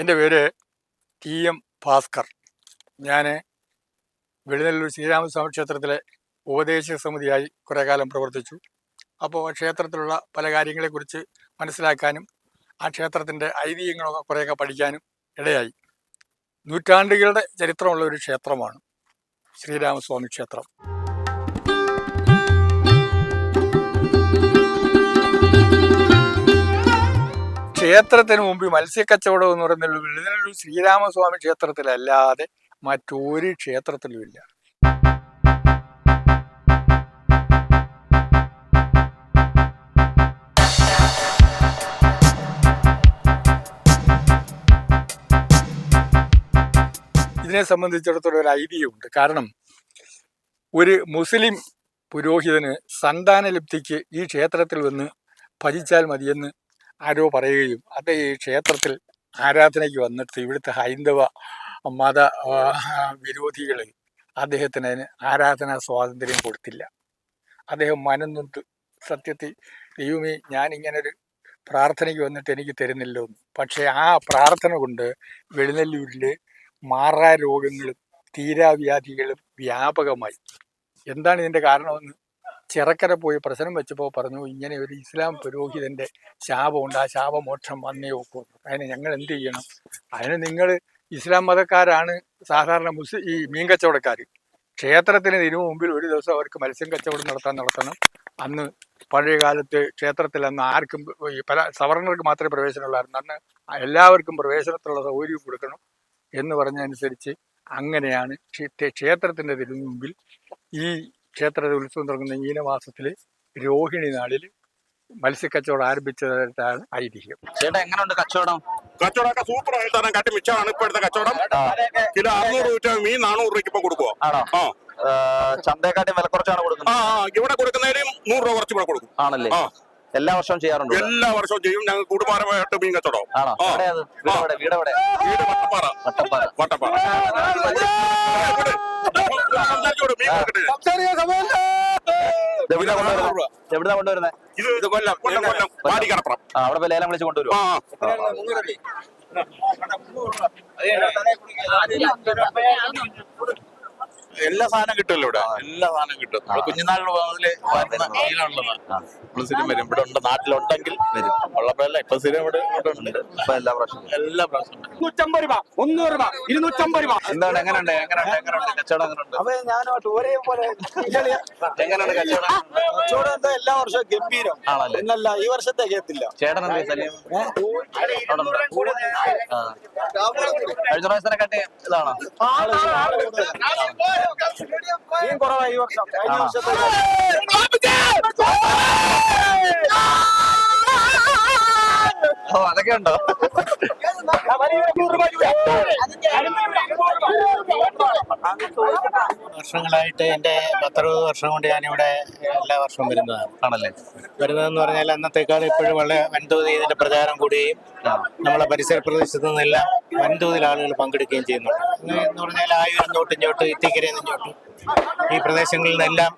എൻ്റെ പേര് TM ഭാസ്കർ. ഞാൻ വെളിനല്ലൂർ ശ്രീരാമസ്വാമി ക്ഷേത്രത്തിലെ ഉപദേശക സമിതിയായി കുറേ കാലം പ്രവർത്തിച്ചു. അപ്പോൾ ക്ഷേത്രത്തിലുള്ള പല കാര്യങ്ങളെക്കുറിച്ച് മനസ്സിലാക്കാനും ആ ക്ഷേത്രത്തിൻ്റെ ഐതിഹ്യങ്ങളൊക്കെ കുറേയൊക്കെ പഠിക്കാനും ഇടയായി. നൂറ്റാണ്ടുകളുടെ ചരിത്രമുള്ള ഒരു ക്ഷേത്രമാണ് ശ്രീരാമസ്വാമി ക്ഷേത്രം. ക്ഷേത്രത്തിന് മുമ്പ് മത്സ്യക്കച്ചവടം എന്ന് പറയുന്നത് വെളിനല്ലൂർ ശ്രീരാമസ്വാമി ക്ഷേത്രത്തിലല്ലാതെ മറ്റൊരു ക്ഷേത്രത്തിലുമില്ല. ഇതിനെ സംബന്ധിച്ചിടത്തോളം ഒരു ഐതിഹ്യമുണ്ട്. കാരണം ഒരു മുസ്ലിം പുരോഹിതന് സന്താനലബ്ധിക്ക് ഈ ക്ഷേത്രത്തിൽ വന്ന് ഭജിച്ചാൽ മതിയെന്ന് ആരോ പറയുകയും അത് ഈ ക്ഷേത്രത്തിൽ ആരാധനയ്ക്ക് വന്നിട്ട് ഇവിടുത്തെ ഹൈന്ദവ മത വിരോധികൾ അദ്ദേഹത്തിന് അതിന് ആരാധനാ സ്വാതന്ത്ര്യം കൊടുത്തില്ല. അദ്ദേഹം മനംനൊന്ത് സത്യത്തിൽ ദൈവമേ ഞാനിങ്ങനൊരു പ്രാർത്ഥനയ്ക്ക് വന്നിട്ട് എനിക്ക് തരുന്നില്ലോ എന്ന്. പക്ഷേ ആ പ്രാർത്ഥന കൊണ്ട് വെളിനല്ലൂരിൽ മാറാരോഗങ്ങളും തീരാവ്യാധികളും വ്യാപകമായി. എന്താണ് ഇതിൻ്റെ കാരണമെന്ന് ചിറക്കര പോയി പ്രശ്നം വെച്ചപ്പോൾ പറഞ്ഞു, ഇങ്ങനെ ഒരു ഇസ്ലാം പുരോഹിതൻ്റെ ശാപമുണ്ട്, ആ ശാപമോക്ഷം വന്നേ ഒക്കൂ. അതിന് ഞങ്ങൾ എന്ത് ചെയ്യണം? അതിന് നിങ്ങൾ ഇസ്ലാം മതക്കാരാണ് സാധാരണ ഈ മീൻ കച്ചവടക്കാർ. ക്ഷേത്രത്തിന് ഇതിനു മുമ്പിൽ ഒരു ദിവസം അവർക്ക് മത്സ്യം കച്ചവടം നടത്തണം. അന്ന് പഴയ കാലത്ത് ക്ഷേത്രത്തിൽ അന്ന് ആർക്കും പല സവർണർക്ക് മാത്രമേ പ്രവേശനമുള്ളായിരുന്നു. അന്ന് എല്ലാവർക്കും പ്രവേശനത്തിലുള്ള സൗകര്യം കൊടുക്കണം എന്ന് പറഞ്ഞതനുസരിച്ച് അങ്ങനെയാണ് ക്ഷേത്രത്തിൻ്റെ തിരു മുമ്പിൽ ഈ ക്ഷേത്രത്തിൽ ഉത്സവം തുടങ്ങുന്ന മീനമാസത്തിൽ രോഹിണി നാളിൽ മത്സ്യക്കച്ചവടം ആരംഭിച്ചതായിട്ടാണ് ഐതിഹ്യം. ചേട്ടാ എങ്ങനെയുണ്ട് കച്ചവടം? കച്ചവടമൊക്കെ സൂപ്പർ ആയിട്ടാണ്. കാട്ടി മിച്ചമാണ് ഇപ്പോഴത്തെ കച്ചവടം. കിലോ 600 രൂപ മീൻ 400 രൂപയ്ക്ക് ഇപ്പൊ കൊടുക്കുവോ? ചന്തയെക്കാട്ടി വില കുറച്ചാണ് കൊടുക്കുന്നത്. ഇവിടെ കൊടുക്കുന്നതിനും 100 രൂപ കുറച്ച് ഇവിടെ കൊടുക്കും. ആണല്ലേ? എല്ലാ വർഷവും ചെയ്യാറുണ്ട്? എല്ലാ വർഷവും ചെയ്യും. ഞങ്ങൾ കുടുംബപരമായിട്ട് മീൻ കച്ചവടം. വീട് വട്ടപ്പാറ. എവിടുന്നാ കൊണ്ടുവരുന്നത്? ഇത് കൊല്ലം വാടിക്കടപ്പുറം. അവിടെ ലേലം വിളിച്ച് കൊണ്ടുവരും. എല്ലാ സാധനം കിട്ടുമല്ലോ ഇവിടെ. എല്ലാ സാധനം കിട്ടും. കുഞ്ഞുനാളിൽ നമ്മള് സ്ഥിരം വരും. ഇവിടെ ഉണ്ട്, നാട്ടിലുണ്ടെങ്കിൽ വരും. ഉള്ളപ്പോഴല്ല ഇപ്പൊ സ്ഥിരം ഇവിടെ ഉണ്ട്. എല്ലാ പ്രാവശ്യം 150 രൂപ, 300 രൂപ, 250 രൂപ. എന്താണ്? എങ്ങനെയുണ്ട് കച്ചവടം? എങ്ങനെയുണ്ട് കച്ചവടം? എന്താ എല്ലാ വർഷവും ഗംഭീരം എന്നല്ല, ഈ വർഷത്തെ കേട്ടില്ല. ചേട്ടൻ കഴിഞ്ഞ പ്രാവശ്യത്തിനെക്കാട്ടി ഇതാണോ? കുറവായി ഈ വർഷം. കഴിഞ്ഞ വർഷത്തെ അതൊക്കെ ഉണ്ടോ? വർഷങ്ങളായിട്ട് എന്റെ 10-60 വർഷം കൊണ്ട് ഞാനിവിടെ എല്ലാ വർഷവും വരുന്നതാണ്. ആണല്ലേ? വരുന്നതെന്ന് പറഞ്ഞാൽ അന്നത്തേക്കാൾ ഇപ്പോഴും വളരെ വൻതോതിൽ ഇതിന്റെ പ്രചാരം കൂടുകയും നമ്മളെ പരിസര പ്രദേശത്ത് നിന്നെല്ലാം വൻതോതിൽ ആളുകൾ പങ്കെടുക്കുകയും ചെയ്യുന്നുണ്ട്. എന്ന് പറഞ്ഞാൽ ആയൂരിൽ നിന്നോട്ട് ഇങ്ങോട്ട്, ഇത്തിക്കരയിൽ നിന്നോട്ട് ഈ പ്രദേശങ്ങളിൽ നിന്നെല്ലാം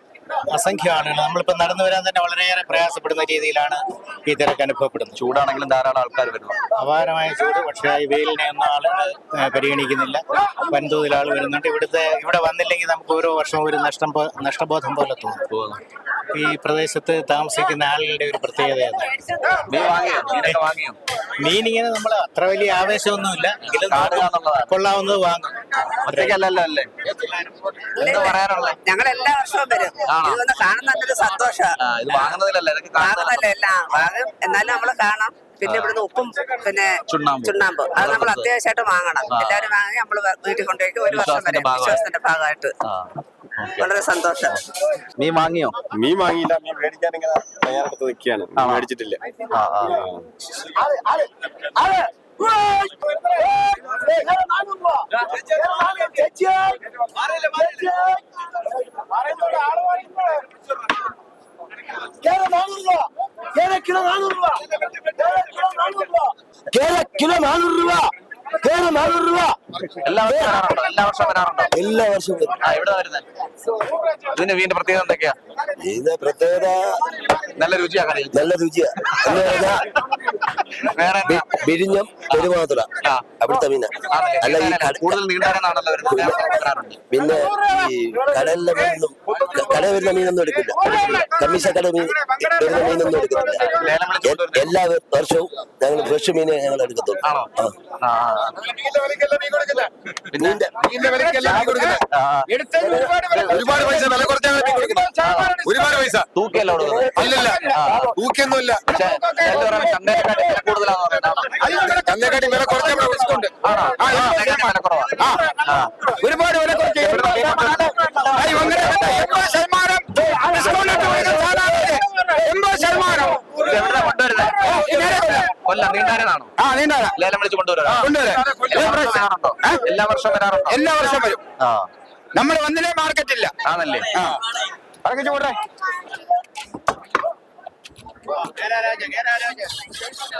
അസംഖ്യം ആളുകൾ. നമ്മളിപ്പോൾ നടന്നു വരാൻ തന്നെ വളരെയേറെ പ്രയാസപ്പെടുന്ന രീതിയിലാണ് ഈ തിരക്ക് അനുഭവപ്പെടുന്നത്. ചൂടാണെങ്കിലും ധാരാളം ആൾക്കാർ വരുന്നു. അപാരമായ ചൂട്. പക്ഷേ ഈ വെയിലിനെ ഒന്നും ആളുകൾ പരിഗണിക്കുന്നില്ല. വൻതോതിൽ ആൾ വരുന്നുണ്ട്. ഇവിടെ വന്നില്ലെങ്കിൽ നമുക്ക് ഓരോ വർഷവും ഒരു നഷ്ടബോധം പോലെ തോന്നും. ഈ പ്രദേശത്ത് താമസിക്കുന്ന ആളുകളുടെ ഒരു പ്രത്യേകതയാണ്. മീനിങ്ങനെ നമ്മൾ അത്ര വലിയ ആവേശമൊന്നുമില്ല, എങ്കിലും കൊള്ളാവുന്നത് വാങ്ങും. ഞങ്ങൾ എല്ലാ വർഷവും വരും. ഇതൊന്ന് കാണുന്നതിന്റെ സന്തോഷമാണ്. വാങ്ങും, എന്നാലും നമ്മള് കാണാം. പിന്നെ ഇവിടുന്ന് ഉപ്പും പിന്നെ ചുണ്ണാമ്പ് അത് നമ്മൾ അത്യാവശ്യമായിട്ട് വാങ്ങണം. എല്ലാവരും വാങ്ങി നമ്മള് വീട്ടിൽ കൊണ്ടുപോയി ഒരു വർഷം വരെ വിശ്വാസത്തിന്റെ ഭാഗമായിട്ട്. വളരെ സന്തോഷം. മീൻ വാങ്ങിയോ? മീൻ വാങ്ങിയില്ല. മീൻ മേടിക്കാൻ ഇങ്ങനെ തയ്യാറെടുത്ത് നിൽക്കുകയാണ്. മേടിച്ചിട്ടില്ല. കിലോ 400 രൂപ. എല്ലാ വർഷവും വരാറുണ്ടോ? എല്ലാ വർഷവും. എവിടെ വരുന്നത്? ഇതിന്റെ വീടിന്റെ പ്രത്യേകത എന്തൊക്കെയാ? ഇതിന്റെ പ്രത്യേകത നല്ല രുചിയാ. നല്ല രുചിയാ. വേറെ എന്താ? വിഴിഞ്ഞം പെരുമാതുറ ആ. അവിടുത്തെ മീന ആണല്ലേ? അല്ല ഈ നീണ്ടാരാണ്. കൂടുതൽ നീണ്ടാരെന്നാണല്ലോ വരുന്നത്. വേറെ വരാറുണ്ട്. പിന്നെ ഈ കടലിലെ മീനൊന്നും കട വരുന്ന മീനൊന്നും എടുക്കില്ല. കമ്മീശക്കട മീൻ വരുന്ന മീനൊന്നും എടുക്കുന്നില്ല. ലേലം വിളിച്ച് കൊണ്ടുവരുന്നത്. എല്ലാ വർഷവും ഞങ്ങൾ ഫ്രഷ് മീനെ ഞങ്ങൾ എടുക്കത്തുള്ളൂ. ആണോ? ആ. ആ. പിന്നെ ആ. ഒരുപാട് പൈസ വില കുറച്ചാണ് ഒരുപാട് പൈസ തൂക്കിയല്ല കൊടുക്കുന്നത്. അല്ലല്ല തൂക്കിയൊന്നുമില്ല പക്ഷേ ചിലര് പറയുന്നത് ചന്തയെക്കാട്ടി വില കൂടുതലാന്ന് പറയുന്നത്. ചന്തക്കാട്ടി വില കുറച്ച് നമ്മുടെ ഡിസ്കൗണ്ട് ആണോ? ആ, ചന്തയെക്കാട്ടി വില കുറവാ. ആ. ഒരുപാട് വില കുറച്ച് ഇത് എവിടുന്നാ കൊണ്ടുവരുന്നത്? കൊല്ലം നീണ്ടാരെന്നാണോ? ലേലം വിളിച്ച് കൊണ്ടുവരാറുണ്ടോ? എല്ലാ വർഷവും വരാറുണ്ടോ? എല്ലാ വർഷം വരും. ആ. നമ്മൾ വന്നില്ലേ മാർക്കറ്റില്ല. ആണല്ലേ? ഇറങ്ങിച്ചു പോട്ടെ.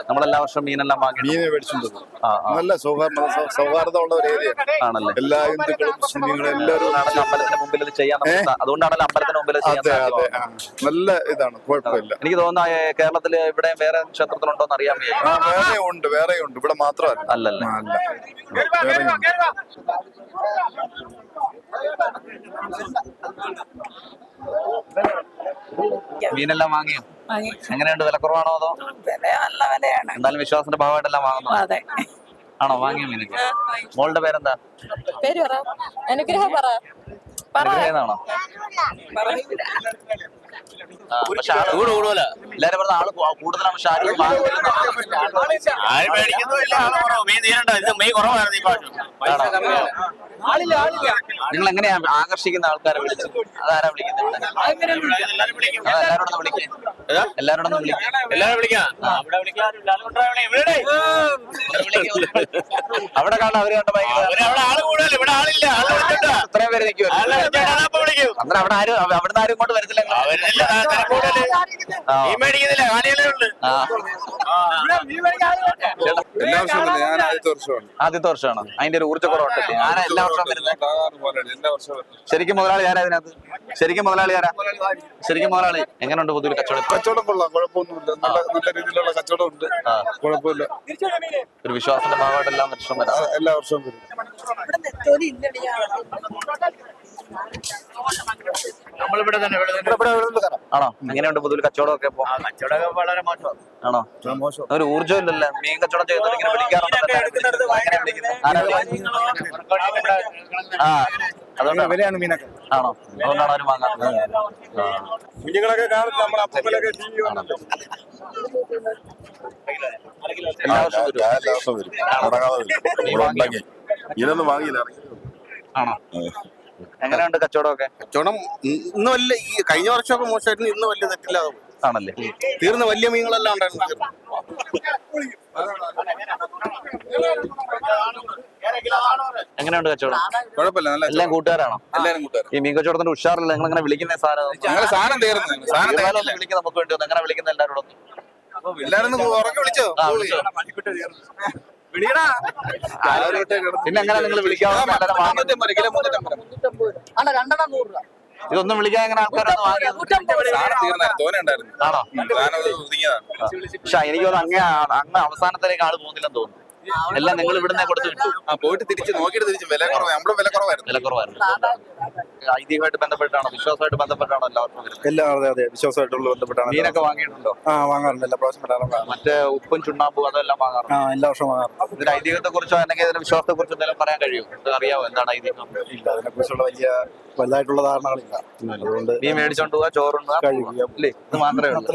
നമ്മളെല്ലാ വർഷവും മീനെല്ലാം വാങ്ങി മീനെ മേടിച്ചുകൊണ്ട് ആ, ആ. നല്ല സൗഹാർദ്ദമുള്ള ഒരു ഏരിയ. ആണല്ലേ? എല്ലാ ഹിന്ദുക്കളും മുസ്ലിങ്ങളും എല്ലാവരും അതുകൊണ്ടാണല്ലോ അമ്പലത്തിന് മുമ്പിൽ ഇത് ചെയ്യാൻ അതുകൊണ്ടാണല്ലോ അമ്പലത്തിന് മുമ്പിൽ ചെയ്യാൻ അതെ അതെ സാധ്യമാകുന്നത്. നല്ല ഇതാണ്, കുഴപ്പമില്ല. എനിക്ക് തോന്നുന്നു കേരളത്തില് ഇവിടെ വേറെ ക്ഷേത്രത്തിലുണ്ടോ എന്ന് അറിയാൻ വയ്യ. വേറെ ഉണ്ട് ഇവിടെ മാത്രമല്ല. അല്ലല്ലേ? ആ, അല്ല. വേറെയുണ്ട്. മീനെല്ലാം വാങ്ങിയോ? എങ്ങനെയുണ്ട്? വില കുറവാണോ അതോ നല്ല വിലയാണ്. എന്തായാലും വിശ്വാസത്തിന്റെ ഭാഗമായിട്ടെല്ലാം വാങ്ങുന്നു. അതെ. ആണോ? വാങ്ങിയോ മീനൊക്കെ? മോളുടെ പേരെന്താ? പേര് പറ. അനുഗ്രഹം പറ. അനുഗ്രഹേന്നാണോ? പക്ഷെ ആള് എല്ലാരും പറഞ്ഞ ആള് കൂടുതലാണ്. പക്ഷെ ആരും നിങ്ങൾ എങ്ങനെയാ ആകർഷിക്കുന്ന ആൾക്കാരെ വിളിച്ച്? അതാരാ വിളിക്കുന്നത്? എല്ലാരോടൊന്ന് വിളിക്കേ. എല്ലാരോടൊന്നും അവിടെ കാണാൻ അവര് കണ്ട ഇത്രയും പേര് നിൽക്കുമല്ലോ. അന്നേരം അവിടെ ആരും അവിടുന്ന് ആരും ഇങ്ങോട്ട് വരത്തില്ല. എല്ലാ വർഷവും വരും. ഞാൻ ആദ്യത്തെ വർഷമാണ്. ആദ്യത്തെ വർഷമാണ്. അതിന്റെ ഒരു ഊർജ്ജക്കുറവുണ്ടല്ലേ? ആരാ എല്ലാ വർഷവും വരുന്നത്? എല്ലാ വർഷവും വരും. ശരിക്കും മുതലാളി ആരാ ഇതിനകത്ത്? ശരിക്കും മുതലാളി ആരാ? ശരിക്കും മുതലാളി എങ്ങനെയുണ്ട് പൊതുവിൽ കച്ചവടം? കച്ചവടം കൊള്ളാം, കുഴപ്പമൊന്നുമില്ല. നല്ല രീതിയിലുള്ള കച്ചവടം ഉണ്ട്, കുഴപ്പമില്ല. ഒരു വിശ്വാസത്തിന്റെ ഭാഗമായിട്ട് എല്ലാ വർഷവും വരാം. എല്ലാ വർഷവും വരും. ആണോ? എങ്ങനെയുണ്ട് പൊതുവിൽ കച്ചവടമൊക്കെ ഇപ്പൊ? വളരെ മോശം. ആണോ? ഒരു ഊർജ്ജം ഇല്ലല്ലോ. മീൻ കച്ചവടം ചെയ്യുന്നത് ഇങ്ങനെ വിളിക്കാറുണ്ട്. ആ, അതുകൊണ്ടാണ്. വിലയാണ് മീനൊക്കെ. ആണോ? അതുകൊണ്ടാണ് അവര് വാങ്ങാത്തത്. കുഞ്ഞുങ്ങളൊക്കെ കാണും നമ്മളെ അപ്പൂപ്പനൊക്കെ TV കാണുമല്ലോ. എല്ലാ വർഷവും വരും. എല്ലാ വർഷവും വരും. മുടങ്ങാതെ വരും. ഇവിടെ ഉണ്ടെങ്കിൽ ഇതൊന്നും വാങ്ങിയില്ല. ആണോ? എങ്ങനെയുണ്ട് കച്ചവടമൊക്കെ? കച്ചവടം ഇന്ന് വലിയ ഈ കഴിഞ്ഞ വർഷമൊക്കെ മോശമായിരുന്നു. ഇന്ന് വലിയ തെറ്റില്ലാതെ പോയി. ആണല്ലേ? തീർന്ന വലിയ മീനുകളെല്ലാം ഉണ്ടായിരുന്നു. എങ്ങനെയുണ്ട് കച്ചവടം? കുഴപ്പമില്ല, നല്ല എല്ലാം കൂട്ടുകാരാണോ? എല്ലാരും കൂട്ടുകാരും. ഈ മീൻ കച്ചവടത്തിന്റെ ഉഷാറില്ല. നിങ്ങൾ എങ്ങനെ വിളിക്കുന്ന സാധനം? ഞങ്ങള് സാധനം തീർന്നു. വിളിക്കുന്ന നമുക്ക് വേണ്ടി എങ്ങനെ വിളിക്കുന്ന എല്ലാവരോടും? എല്ലാരും ഉറക്കെ വിളിച്ചോ? ആ, വിളിച്ചോ. പിന്നെ എങ്ങനെ നിങ്ങൾ വിളിക്കാവുന്ന ഇതൊന്നും വിളിക്കാൻ എങ്ങനെ ആൾക്കാരൊന്നും വാങ്ങിയത്? സാധനം തീർന്നായിരുന്നു, തോനെ ഉണ്ടായിരുന്നു. ആണോ? സാധനം ഒതുങ്ങിയതാണ്. പക്ഷെ എനിക്ക് തോന്നുന്നു അങ്ങ് അവസാനത്തിലേക്ക് ആള് പോകുന്നില്ലെന്ന് തോന്നുന്നു. എല്ലാം നിങ്ങൾ ഇവിടുന്ന് കൊടുത്തു വിട്ടു. പോയിട്ട് തിരിച്ച് നോക്കിയിട്ട് തിരിച്ച് വില കുറവ്. നമ്മുടെ വില കുറവായിരുന്നു. വില കുറവായിരുന്നു. ഐതിഹ്യമായിട്ട് ബന്ധപ്പെട്ടാണോ വിശ്വാസമായിട്ട് ബന്ധപ്പെട്ടാണോ എല്ലാവർക്കും വരുന്നത്? എല്ലാം അതെ വിശ്വാസമായിട്ടുള്ള ബന്ധപ്പെട്ടാണ്. മീനൊക്കെ വാങ്ങിയിട്ടുണ്ടോ? വാങ്ങാറുണ്ട്, എല്ലാ പ്രാവശ്യം വരാറുണ്ട്. മറ്റേ ഉപ്പും ചുണ്ണാമ്പും അതെല്ലാം വാങ്ങാറുണ്ട്. എല്ലാ വർഷവും വാങ്ങാറുണ്ട്. ഇതിന്റെ ഐതിഹ്യത്തെ കുറിച്ചോ അല്ലെങ്കിൽ ഇതിന്റെ വിശ്വാസത്തെ കുറിച്ചോ എന്തെങ്കിലും പറയാൻ കഴിയുമോ? ഇത് അറിയാവോ എന്താണ് ഐതിഹ്യം? ഇല്ല, അതിനെ കുറിച്ചുള്ള വലുതായിട്ടുള്ള ധാരണകളില്ല. അതുകൊണ്ട് മീൻ മേടിച്ചോണ്ട് പോവാ, ചോറുണ്ട് കഴിക്കുക. അല്ലേ? ഇത് മാത്രമേ ഉള്ളൂ.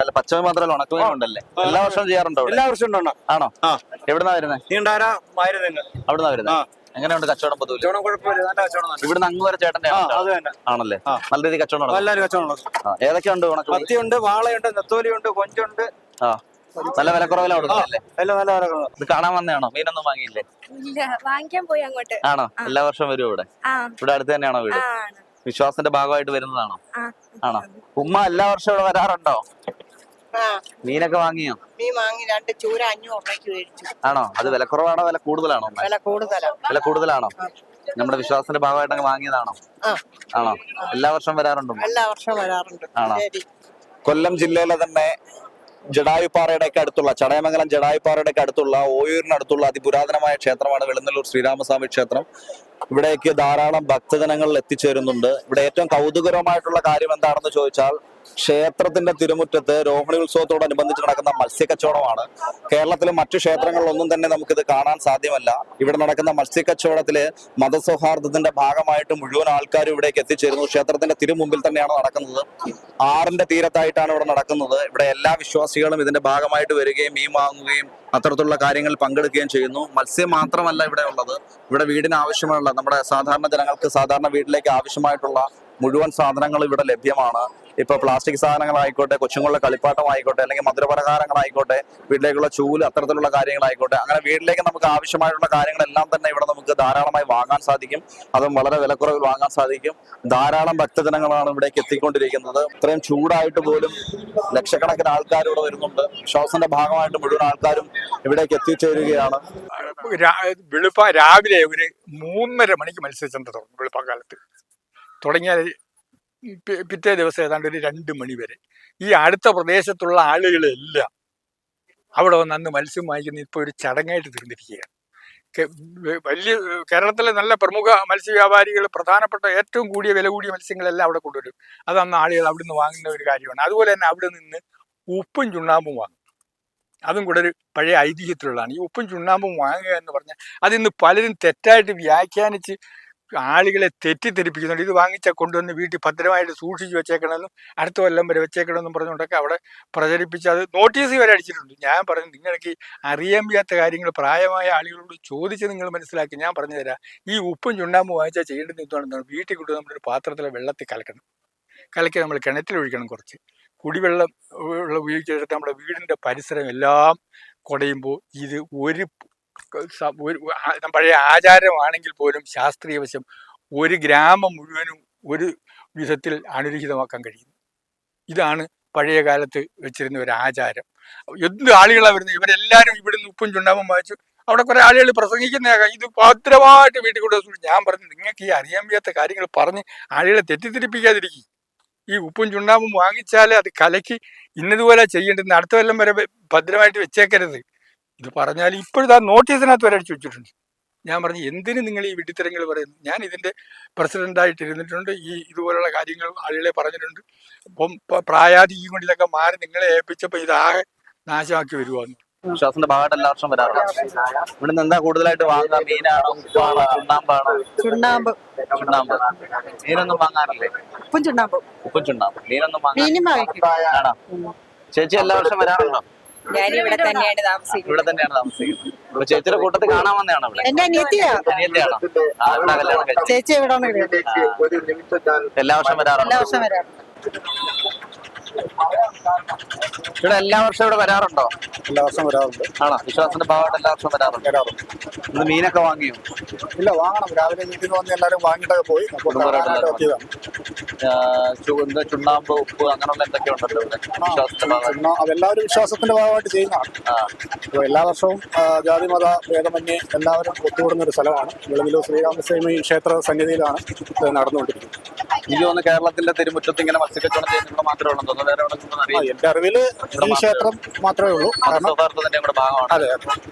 അല്ല, പച്ചമീൻ മാത്രമല്ല ഉണക്കമീൻ ഉണ്ടല്ലേ? എല്ലാ വർഷവും ചെയ്യാറുണ്ടോ? എല്ലാ വർഷവും ഉണ്ടോ? ആണോ? എവിടുന്നാ വരുന്നത്? അവിടുന്നാ വരുന്നത്. എങ്ങനെയുണ്ട് കച്ചവടം പൊതുവിൽ? ഇവിടുന്ന് അങ്ങ് വരെ ചേട്ടന്റെ ആണല്ലേ? നല്ല രീതിയിൽ കച്ചവടം ഏതൊക്കെയുണ്ട്? ഉണക്കമീൻ മത്തിയുണ്ട്, വാളയുണ്ട്, നെത്തോലിയുണ്ട്, കൊഞ്ചുണ്ട്. ആ, നല്ല വിലക്കുറവിലാണ് കൊടുക്കുന്നല്ലേ? എല്ലാം നല്ല വിലക്കുറവ്. ഇത് കാണാൻ വന്നതാണോ? മീനൊന്നും വാങ്ങിയില്ലേ? ഇല്ല, വാങ്ങിക്കാൻ പോയി അങ്ങോട്ട്. ആണോ? എല്ലാ വർഷവും വരും ഇവിടെ? ഇവിടെ അടുത്ത് തന്നെയാണോ വീട്? വിശ്വാസത്തിന്റെ ഭാഗമായിട്ട് വരുന്നതാണോ? ആണോ? ഉമ്മ എല്ലാ വർഷവും ഇവിടെ വരാറുണ്ടോ? മീനൊക്കെ വാങ്ങിയോ? മീൻ വാങ്ങി 2 ചൂര 500 രൂപയ്ക്ക് മേടിച്ചു. ആണോ? അത് വിലക്കുറവാണോ വില കൂടുതലാണോ? വില കൂടുതലാണ്. വില കൂടുതലാണോ? നമ്മുടെ വിശ്വാസത്തിന്റെ ഭാഗമായിട്ട് അങ്ങ് വാങ്ങിയതാണോ? ആണോ? എല്ലാ വർഷവും വരാറുണ്ടോ? എല്ലാ വർഷവും വരാറുണ്ട്. ആണോ? കൊല്ലം ജില്ലയിലെ തന്നെ ജടായുപ്പാറയുടെ ഒക്കെ അടുത്തുള്ള ചടയമംഗലം ജടായുപ്പാറയുടെ ഒക്കെ അടുത്തുള്ള ഓയൂരിനടുത്തുള്ള അതിപുരാതനമായ ക്ഷേത്രമാണ് വെളുന്നല്ലൂർ ശ്രീരാമസ്വാമി ക്ഷേത്രം. ഇവിടേക്ക് ധാരാളം ഭക്തജനങ്ങൾ എത്തിച്ചേരുന്നുണ്ട്. ഇവിടെ ഏറ്റവും കൗതുകരമായിട്ടുള്ള കാര്യം എന്താണെന്ന് ചോദിച്ചാൽ ക്ഷേത്രത്തിന്റെ തിരുമുറ്റത്ത് രോഹിണി ഉത്സവത്തോടനുബന്ധിച്ച് നടക്കുന്ന മത്സ്യക്കച്ചവടമാണ്. കേരളത്തിലെ മറ്റു ക്ഷേത്രങ്ങളിലൊന്നും തന്നെ നമുക്കിത് കാണാൻ സാധ്യമല്ല. ഇവിടെ നടക്കുന്ന മത്സ്യക്കച്ചവടത്തില് മതസൗഹാർദ്ദത്തിന്റെ ഭാഗമായിട്ട് മുഴുവൻ ആൾക്കാരും ഇവിടേക്ക് എത്തിച്ചേരുന്നു. ക്ഷേത്രത്തിന്റെ തിരുമുമ്പിൽ തന്നെയാണ് നടക്കുന്നത്. ആറിന്റെ തീരത്തായിട്ടാണ് ഇവിടെ നടക്കുന്നത്. ഇവിടെ എല്ലാ വിശ്വാസികളും ഇതിന്റെ ഭാഗമായിട്ട് വരികയും മീൻ വാങ്ങുകയും അത്തരത്തിലുള്ള കാര്യങ്ങളിൽ പങ്കെടുക്കുകയും ചെയ്യുന്നു. മത്സ്യം മാത്രമല്ല ഇവിടെ ഉള്ളത്, ഇവിടെ വീടിന് ആവശ്യമുള്ള നമ്മുടെ സാധാരണ ജനങ്ങൾക്ക് സാധാരണ വീട്ടിലേക്ക് ആവശ്യമായിട്ടുള്ള മുഴുവൻ സാധനങ്ങളും ഇവിടെ ലഭ്യമാണ്. ഇപ്പൊ പ്ലാസ്റ്റിക് സാധനങ്ങളായിക്കോട്ടെ, കൊച്ചുങ്ങളുടെ കളിപ്പാട്ടമായിക്കോട്ടെ, അല്ലെങ്കിൽ മധുരപലഹാരങ്ങളായിക്കോട്ടെ, വീട്ടിലേക്കുള്ള ചൂല്, അത്തരത്തിലുള്ള കാര്യങ്ങളായിക്കോട്ടെ, അങ്ങനെ വീട്ടിലേക്ക് നമുക്ക് ആവശ്യമായിട്ടുള്ള കാര്യങ്ങളെല്ലാം തന്നെ ഇവിടെ നമുക്ക് ധാരാളമായി വാങ്ങാൻ സാധിക്കും. അതും വളരെ വിലക്കുറവിൽ വാങ്ങാൻ സാധിക്കും. ധാരാളം ഭക്തജനങ്ങളാണ് ഇവിടേക്ക് എത്തിക്കൊണ്ടിരിക്കുന്നത്. ഇത്രയും ചൂടായിട്ട് പോലും ലക്ഷക്കണക്കിന് ആൾക്കാർ ഇവിടെ വരുന്നുണ്ട്. വിശ്വാസത്തിന്റെ ഭാഗമായിട്ട് മുഴുവൻ ആൾക്കാരും ഇവിടേക്ക് എത്തിച്ചേരുകയാണ്. രാവിലെ ഒരു 3:30 മണിക്ക് മത്സ്യചന്ത തുറന്നു. വെളുപ്പക്കാലത്ത് തുടങ്ങിയാൽ പിറ്റേ ദിവസം ഏതാണ്ട് ഒരു 2 മണി വരെ ഈ അടുത്ത പ്രദേശത്തുള്ള ആളുകളെല്ലാം അവിടെ വന്ന് അന്ന് മത്സ്യം വാങ്ങിക്കുന്ന ഇപ്പോൾ ഒരു ചടങ്ങായിട്ട് തീർന്നിരിക്കുകയാണ്. വലിയ കേരളത്തിലെ നല്ല പ്രമുഖ മത്സ്യവ്യാപാരികൾ പ്രധാനപ്പെട്ട ഏറ്റവും കൂടിയ വില കൂടിയ മത്സ്യങ്ങളെല്ലാം അവിടെ കൊണ്ടുവരും. അത് അന്ന് ആളുകൾ അവിടെ നിന്ന് വാങ്ങുന്ന ഒരു കാര്യമാണ്. അതുപോലെ തന്നെ അവിടെ നിന്ന് ഉപ്പും ചുണ്ണാമ്പും വാങ്ങും. അതും കൂടെ ഒരു പഴയ ഐതിഹ്യത്തിലുള്ളതാണ്. ഈ ഉപ്പും ചുണ്ണാമ്പും വാങ്ങുക എന്ന് പറഞ്ഞാൽ അതിന്ന് പലരും തെറ്റായിട്ട് വ്യാഖ്യാനിച്ച് ആളുകളെ തെറ്റിദ്ധരിപ്പിക്കുന്നുണ്ട്. ഇത് വാങ്ങിച്ചാൽ കൊണ്ടുവന്ന് വീട്ടിൽ ഭദ്രമായിട്ട് സൂക്ഷിച്ച് വെച്ചേക്കണമെന്നും അടുത്ത കൊല്ലം വരെ വെച്ചേക്കണമെന്നും പറഞ്ഞുകൊണ്ടൊക്കെ അവിടെ പ്രചരിപ്പിച്ച് അത് നോട്ടീസ് വരെ അടിച്ചിട്ടുണ്ട്. ഞാൻ പറഞ്ഞു, നിങ്ങൾക്ക് അറിയാൻ വയ്യാത്ത കാര്യങ്ങൾ പ്രായമായ ആളുകളോട് ചോദിച്ച് നിങ്ങൾ മനസ്സിലാക്കി. ഞാൻ പറഞ്ഞു തരാം. ഈ ഉപ്പും ചുണ്ണാമ്പും വാങ്ങിച്ചാൽ ചെയ്യേണ്ടത് എന്താണെന്നാണ്, വീട്ടിൽ കൊണ്ട് നമ്മളൊരു പാത്രത്തിലെ വെള്ളത്തിൽ കലക്കി നമ്മൾ കിണറ്റിലൊഴിക്കണം. കുറച്ച് കുടിവെള്ളം ഉപയോഗിച്ചെടുത്ത് നമ്മുടെ വീടിൻ്റെ പരിസരം എല്ലാം കുടയുമ്പോൾ ഇത് ഒരു പഴയ ആചാരമാണെങ്കിൽ പോലും ശാസ്ത്രീയ വശം ഒരു ഗ്രാമം മുഴുവനും ഒരു വിധത്തിൽ അണുരഹിതമാക്കാൻ കഴിയും. ഇതാണ് പഴയ കാലത്ത് വെച്ചിരുന്ന ഒരു ആചാരം. എന്ത് ആളുകളാണ് വരുന്നത്, ഇവരെല്ലാവരും ഇവിടുന്ന് ഉപ്പും ചുണ്ണാമ്പും വാങ്ങിച്ചു. അവിടെ കുറെ ആളുകൾ പ്രസംഗിക്കുന്നേക്കാം, ഇത് ഭദ്രമായിട്ട് വീട്ടിൽ കൊണ്ട് സൂക്ഷിച്ചു. ഞാൻ പറഞ്ഞു, നിങ്ങൾക്ക് ഈ അറിയാൻ വയ്യാത്ത കാര്യങ്ങൾ പറഞ്ഞ് ആളുകളെ തെറ്റിദ്ധരിപ്പിക്കാതിരിക്കും. ഈ ഉപ്പും ചുണ്ണാമ്പും വാങ്ങിച്ചാൽ അത് കലക്കി ഇന്നതുപോലെ ചെയ്യേണ്ടത്, അടുത്ത കൊല്ലം വരെ ഭദ്രമായിട്ട് വെച്ചേക്കരുത്. ഇത് പറഞ്ഞാൽ ഇപ്പോഴത്തെ ആ നോട്ടീസിനകത്ത് വരെ അടിച്ചു വെച്ചിട്ടുണ്ട്. ഞാൻ പറഞ്ഞു, എന്തിന് നിങ്ങൾ ഈ വിഡിത്തരങ്ങൾ പറയുന്നു? ഞാൻ ഇതിൻ്റെ പ്രസിഡൻ്റായിട്ട് ഇരുന്നിട്ടുണ്ട്. ഇതുപോലുള്ള കാര്യങ്ങൾ ആളുകളെ പറഞ്ഞിട്ടുണ്ട്. അപ്പം പ്രായാധികം കൊണ്ട് ഇതൊക്കെ മാറി നിങ്ങളെ ഏൽപ്പിച്ചപ്പോൾ ഇതാകെ നാശമാക്കി വരുവാന്ന്. വിശ്വാസത്തിന്റെ ഭാഗമായിട്ട് എല്ലാ വർഷവും വരാറുണ്ട്. ഇവിടുന്ന് എന്താ കൂടുതലായിട്ട് വാങ്ങുക? മീനാണോ, ഉപ്പാണോ, ചുണ്ണാമ്പാണോ? ചുണ്ണാമ്പ്. മീനൊന്നും വാങ്ങാറില്ലേ? ഉപ്പും ചുണ്ണാമ്പും. മീനൊന്നും വാങ്ങാണോ? ചേച്ചി എല്ലാ വർഷം വരാറുണ്ടോ? ഞാൻ ഇവിടെ തന്നെയാണ് താമസിക്കുന്നത്. ഇവിടെ തന്നെയാണ് താമസിക്കുന്നത്. അപ്പൊ ചേച്ചിയുടെ കൂട്ടത്തിൽ കാണാൻ വന്നതാണോ? ഇവിടെ എന്റെ അനിയത്തിയാണോ? അനിയത്തിയാണോ? ഇവിടെ കല്യാണം കഴിച്ചത്? ചേച്ചി എവിടെ? എല്ലാ വർഷം വരാറുണ്ട്. എല്ലാ വർഷം വരാറുണ്ട്. ഇവിടെ എല്ലാ വർഷവും ഇവിടെ വരാറുണ്ടോ? എല്ലാ വർഷം വരാറുണ്ട്. ആണോ? വിശ്വാസത്തിന്റെ ഭാഗമായിട്ട് എല്ലാ വർഷവും വരാറുണ്ട്. ഇന്ന് മീനൊക്കെ വാങ്ങിയോ? ഇല്ല, വാങ്ങണം. രാവിലെ വീട്ടിൽ നിന്ന് വന്ന് എല്ലാവരും വാങ്ങിയിട്ടൊക്കെ പോയി. ചുണ്ണാമ്പ്, ഉപ്പ് അങ്ങനെയുള്ള എന്തൊക്കെ ഉണ്ടല്ലോ ഇവിടെ വിശ്വാസത്തിന്റെ ഭാഗമായിട്ട്? അതെല്ലാവരും വിശ്വാസത്തിന്റെ ഭാഗമായിട്ട് ചെയ്യുന്നതാണ്. അപ്പോൾ എല്ലാ വർഷവും ജാതി മത ഭേദമന്യേ എല്ലാവരും ഒത്തുകൂടുന്ന ഒരു സ്ഥലമാണ്. വെളുന്നല്ലൂർ ശ്രീരാമസ്വാമി ക്ഷേത്ര സന്നിധിയിലാണ് ഇത് നടന്നുകൊണ്ടിരിക്കുന്നത്. എനിക്ക് തോന്നുന്നു കേരളത്തിന്റെ തിരുമുറ്റത്ത് ഇങ്ങനെ മത്സ്യക്കച്ചവടം ചെയ്യുന്നത് മാത്രമേ ഉള്ളൂ തോന്നുന്നു. വേറെ എന്റെ അറിവില് ഈ ക്ഷേത്രം മാത്രമേ ഉള്ളൂ. ഭാഗമാണ്. അതെ,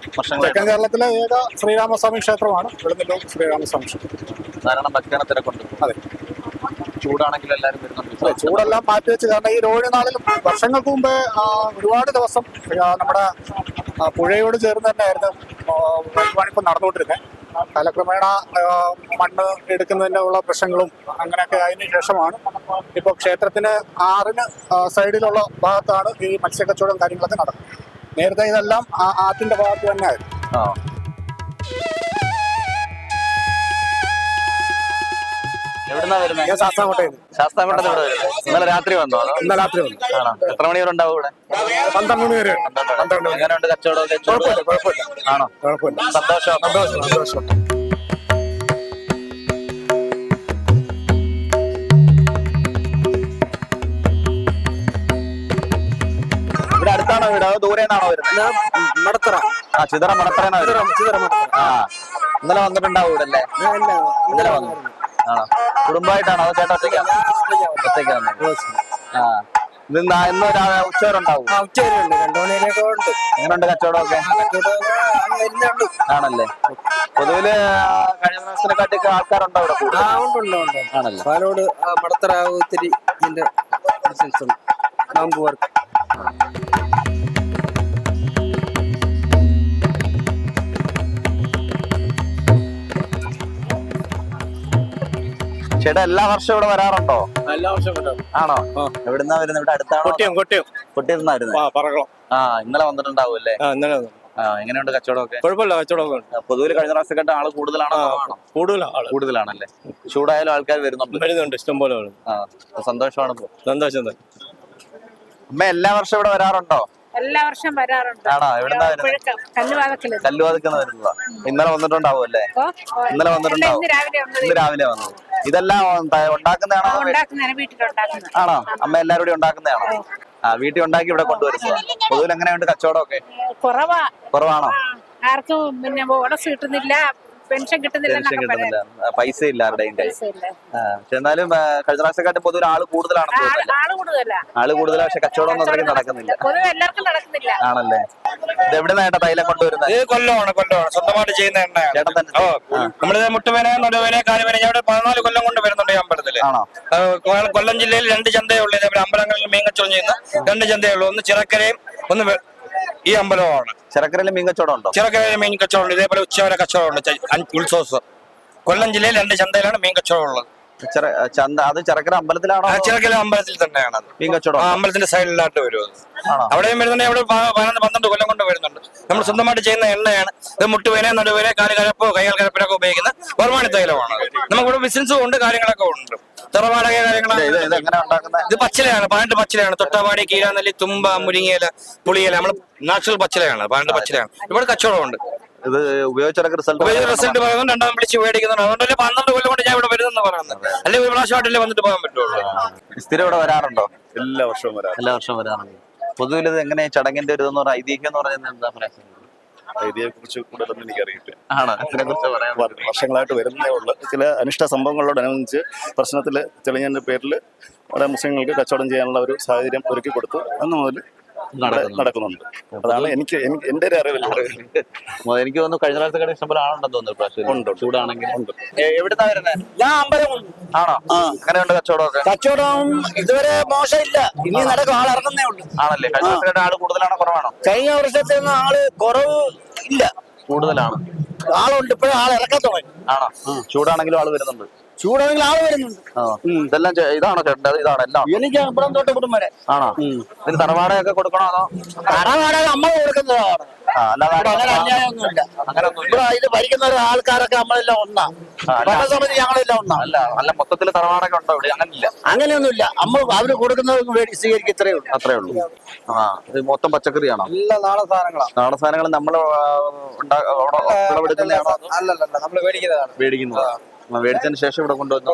തെക്കൻ കേരളത്തിലെ ഏക ശ്രീരാമസ്വാമി ക്ഷേത്രമാണ് വെളുന്നല്ലൂർ ശ്രീരാമസ്വാമി ക്ഷേത്രം. ധാരാളം ഭക്തജന തിരക്കുണ്ട്. അതെ, ചൂടാണെങ്കിൽ എല്ലാവരും വരുന്നുണ്ട്. ചൂടെല്ലാം മാറ്റിവെച്ച്, കാരണം ഈ രോഹിണി നാളിലും വർഷങ്ങൾക്ക് മുമ്പ് ഒരുപാട് ദിവസം നമ്മുടെ പുഴയോട് ചേർന്ന് തന്നെയായിരുന്നു പരിപാടിപ്പം നടന്നുകൊണ്ടിരുന്നത്. കാലക്രമേണ മണ്ണ് എടുക്കുന്നതിൻ്റെ ഉള്ള പ്രശ്നങ്ങളും അങ്ങനെയൊക്കെ അതിന് ശേഷമാണ് ഇപ്പോൾ ക്ഷേത്രത്തിന് 6 സൈഡിലുള്ള ഭാഗത്താണ് ഈ മത്സ്യക്കച്ചവടം കാര്യങ്ങളൊക്കെ നടക്കുന്നത്. നേരത്തെ ഇതെല്ലാം ആറ്റിന്റെ ഭാഗത്ത് തന്നെയായിരുന്നു. എവിടുന്നാ വരുന്നത്? ശാസ്താംകോട്ടയിൽ. ശാസ്താംകോട്ടയിൽ ഇവിടെ വരുന്നത്. ഇന്നലെ രാത്രി വന്നോ? ഇന്നലെ രാത്രി വന്നു. ആണോ? എത്ര മണി വരെ ഉണ്ടാവും ഇവിടെ? 12 മണി വരെ. എങ്ങനെയുണ്ട് കച്ചവടമൊക്കെ? കുഴപ്പമില്ല. ആണോ? കുഴപ്പമില്ല. സന്തോഷം. ഇവിടെ അടുത്താണോ വീട്? അതോ ദൂരെ നിന്നാണോ വരുന്നത്? മടത്തറ. ചിതറ മടത്തറ. ഇന്നലെ വന്നിട്ടുണ്ടാവും ഇവിടെ അല്ലേ? ഇന്നലെ വന്നു. ആണോ? കുടുംബമായിട്ടാണോ അതോ ചേട്ടാ ഒറ്റയ്ക്കാണോ? ഒറ്റയ്ക്കാണ്. ആ ഇന്ന് ഉച്ചവരെ ഉണ്ടാവും. എങ്ങനെയുണ്ട് കച്ചവടമൊക്കെ? ആണല്ലേ? പൊതുവില് കഴിഞ്ഞ ദിവസത്തിനെക്കാട്ടിയൊക്കെ ആൾക്കാരുണ്ടോ ഇവിടെ കൂടുതൽ? ആണല്ലേ? പാലോട് മടത്തറ ഒത്തിരി ഇതിന്റെ ബിസിനസ് ഉണ്ട്. നാമ്പ് വർക്ക് ചേട്ടാ എല്ലാ വർഷവും ഇവിടെ വരാറുണ്ടോ? എല്ലാ വർഷവും ആണോ? എവിടുന്നാ വരുന്നത്? ഇവിടെ അടുത്താണോ? കൊട്ടിയത്തുനിന്നാ വരുന്നത്. ആ ഇന്നലെ വന്നിട്ടുണ്ടാവും അല്ലേ? എങ്ങനെയുണ്ട് കച്ചവടമൊക്കെ? കുഴപ്പമില്ല, കച്ചവടമൊക്കെ പൊതുവിൽ കഴിഞ്ഞ പ്രാവശ്യമായിട്ട് ആള് കൂടുതലാണോ? കൂടുതലാണല്ലേ? ചൂടായാലും ആൾക്കാർ വരുന്നുണ്ട്. ഇഷ്ടം പോലെ സന്തോഷമാണ്. സന്തോഷം. അമ്മ എല്ലാ വർഷവും ഇവിടെ വരാറുണ്ടോ? എല്ലാ വർഷം വരാറുണ്ട്. ആണോ? എവിടുന്നാ വരുന്നത്? കല്ലുവാതിക്കുന്ന വരുന്നതാ. ഇന്നലെ വന്നിട്ടുണ്ടാവും അല്ലേ? ഇന്നലെ വന്നിട്ടുണ്ടാവും. ഇന്ന് രാവിലെ വന്നു. ഇതെല്ലാം ഉണ്ടാക്കുന്നതാണോ? ആണോ? അമ്മ എല്ലാവരും കൂടി ഉണ്ടാക്കുന്നതാണോ? ആ വീട്ടിൽ ഉണ്ടാക്കി ഇവിടെ കൊണ്ടുവരുന്നത്. പൊതുവിൽ എങ്ങനെയുണ്ട് കച്ചവടമൊക്കെ? കുറവാണോ? ആർക്കും പിന്നെ ബോണസ് കിട്ടുന്നില്ല, പെൻഷൻ കിട്ടുന്നില്ല, പൈസ ഇല്ല ആരുടെയും കയ്യിൽ. എന്നാലും കഴിഞ്ഞ പ്രാവശ്യക്കാട്ട് പൊതുവിൽ ആള് കൂടുതലാണ്. ആള് കൂടുതലാണ്, പക്ഷെ കച്ചവടം ഒന്നും അത്രയ്ക്ക് നടക്കുന്നില്ല. ആണല്ലേ? ഇത് എവിടുന്ന ചേട്ടാ തൈലം കൊണ്ടുവരുന്നത്? കൊല്ലമാണ് സ്വന്തമായിട്ട് ചെയ്യുന്ന എണ്ണയാണ്. ചേട്ടൻ തന്നെ? നമ്മളിത് മുട്ടുവേന, നടുവേന, കാലുവേന ഇവിടെ 14 കൊല്ലം കൊണ്ട് വരുന്നുണ്ട് ഈ അമ്പലത്തില്. കൊല്ലം ജില്ലയിൽ 2 ചന്തയുള്ളൂ. ഇതേപോലെ അമ്പലങ്ങളിൽ മീൻ കച്ചവടം ചെയ്യുന്ന 2 ചന്തയുള്ളൂ. ഒന്ന് ചിറക്കരയും ഒന്ന് ഈ അമ്പലമാണ്. ചിറക്കരയിൽ മീൻ കച്ചവടം ഉണ്ടോ? ചിറക്കരയിൽ മീൻ കച്ചവടം ഉണ്ട്. ഇതേപോലെ ഉച്ചവരെ കച്ചവടം ഉണ്ട്. ഉത്സവം കൊല്ലം ജില്ലയിൽ 2 ചന്തയിലാണ് മീൻ കച്ചവടം ഉള്ളത്. അത് ചിറക്കര അമ്പലത്തിലാണോ? ചിറക്കര അമ്പലത്തിൽ തന്നെയാണ് മീൻ കച്ചവടം. അമ്പലത്തിന്റെ സൈഡിലായിട്ട് വരും. അവിടെയും വരുന്നുണ്ട്. അവിടെ 12 കൊല്ലം കൊണ്ട് വരുന്നുണ്ട്. നമ്മൾ സ്വന്തമായിട്ട് ചെയ്യുന്ന എണ്ണയാണ്. ഇത് മുട്ടുവേന, നടുവേന, കാലുകലപ്പോ, കൈകാൽ കലപ്പിനൊക്കെ ഉപയോഗിക്കുന്ന വർമാണി തൈലമാണ്. നമുക്കിവിടെ ബിസിനസ്സും ഉണ്ട്, കാര്യങ്ങളൊക്കെ ഉണ്ട്. തറവാടക കാര്യങ്ങളൊക്കെ. ഇത് പച്ചിലയാണ്, പാണ്ട് പച്ചിലയാണ്. തൊട്ടാവാടി, കീരാനെല്ലി, തുമ്പ, മുരിങ്ങയില, പുളിയില, നമ്മൾ നാച്ചുറൽ പച്ചിലയാണ്, പാണ്ട് പച്ചിലയാണ്. ഇവിടെ കച്ചവടമുണ്ട്. ഇത് ഉപയോഗിച്ചവരൊക്കെ റിസൾട്ട് പറയുന്നത് രണ്ടാം വിളിച്ച് മേടിക്കുന്നുണ്ട്. അതുകൊണ്ടല്ലേ 12 കൊല്ലം കൊണ്ട് ഞാൻ ഇവിടെ വരുന്നെന്ന് പറയുന്നത്. അല്ലെങ്കിൽ ഒരു പ്രാവശ്യമായിട്ടല്ലേ വന്നിട്ട് പോകാൻ പറ്റുള്ളൂ. സ്ഥിരം ഇവിടെ വരാറുണ്ടോ? എല്ലാ വർഷവും വരാറുണ്ട്. പൊതുവിൽ ഇത് എങ്ങനെ ചടങ്ങിന്റെ ഒരു ഐതിഹ്യം എന്ന് പറയുന്നത് എന്താ പറയാ? ഐഡിയയെ കുറിച്ച് കൂടുതലൊന്നും എനിക്കറിയില്ല. ആണ് അതിനെ കുറിച്ച് പറയാൻ വർഷങ്ങളായിട്ട് വരുന്നേ ഉള്ളു. ചില അനിഷ്ട സംഭവങ്ങളോടനുബന്ധിച്ച് പ്രശ്നത്തിൽ തെളിഞ്ഞതിന്റെ പേരിൽ അവിടെ മുസ്ലിങ്ങൾക്ക് കച്ചവടം ചെയ്യാനുള്ള ഒരു സാഹചര്യം ഒരുക്കി കൊടുത്തു. അന്ന് മുതൽ നടക്കുന്നുണ്ട്. അതാണ് എനിക്ക് എന്റെ ഒരു അറിവില്ല. എനിക്ക് തോന്നുന്നു കഴിഞ്ഞ പ്രാവശ്യത്തെ ഇഷ്ടംപോലെ ആളുണ്ടെന്ന് തോന്നുന്നു. ഉണ്ട്, ചൂടാണെങ്കിൽ ഉണ്ട്. എവിടുന്നാ വരുന്നത്? ഞാൻ അമ്പലം ആണോ? അങ്ങനെയുണ്ട് കച്ചവടമൊക്കെ? കച്ചവടം ഇതുവരെ മോശമില്ല, ഇനി നടക്കും. ആൾ ഇറങ്ങുന്നേ ഉള്ളൂ. ആണല്ലേ? കഴിഞ്ഞ വർഷത്തെ ആള് കൂടുതലാണോ കുറവാണോ? കഴിഞ്ഞ വർഷത്തെ ആള് കുറവ് ഇല്ല, കൂടുതലാണ്. ആളുണ്ട്. ഇപ്പോഴും ആൾ ഇറക്കാൻ തുടങ്ങി. ആണോ? ചൂടാണെങ്കിലും ആള് വരുന്നുണ്ട്. ചൂടാണെങ്കിൽ ആള് വരുന്നുണ്ട്. ഇതെല്ലാം ഇതാണോ ചേട്ടൻ? ഇതാണ് എല്ലാം? എനിക്ക് ഇവിടം തൊട്ട് ഇവിടം വരെ. ആണോ? ഇതിന് തറവാടയൊക്കെ കൊടുക്കണോ അതോ? തറവാട നമ്മൾ കൊടുക്കുന്നതാണ്. അങ്ങനെ അന്യായമൊന്നുമില്ല. ഇവിടെ ഇത് ഭരിക്കുന്ന ആൾക്കാരൊക്കെ നമ്മളെല്ലാം ഒന്നാ. ഭരണസമിതി ഞങ്ങളെല്ലാം ഒന്നാ. അല്ല മൊത്തത്തിൽ തറവാടൊക്കെ ഉണ്ടോ ഇവിടെ? അങ്ങനെയില്ല. അങ്ങനെയൊന്നുമില്ല. അവര് കൊടുക്കുന്നത് വേണ്ടി സ്വീകരിക്കും, അത്രേ ഉള്ളൂ. ഇത് മൊത്തം പച്ചക്കറിയാണോ? എല്ലാം നാടൻ സാധനങ്ങളാണ്. നാടൻ സാധനങ്ങൾ നമ്മൾ വിളവെടുക്കുന്നതാണോ? അല്ലല്ല, നമ്മൾ മേടിക്കുന്നതാണ്. മേടിച്ചതിന് ശേഷം ഇവിടെ കൊണ്ടുവന്നു.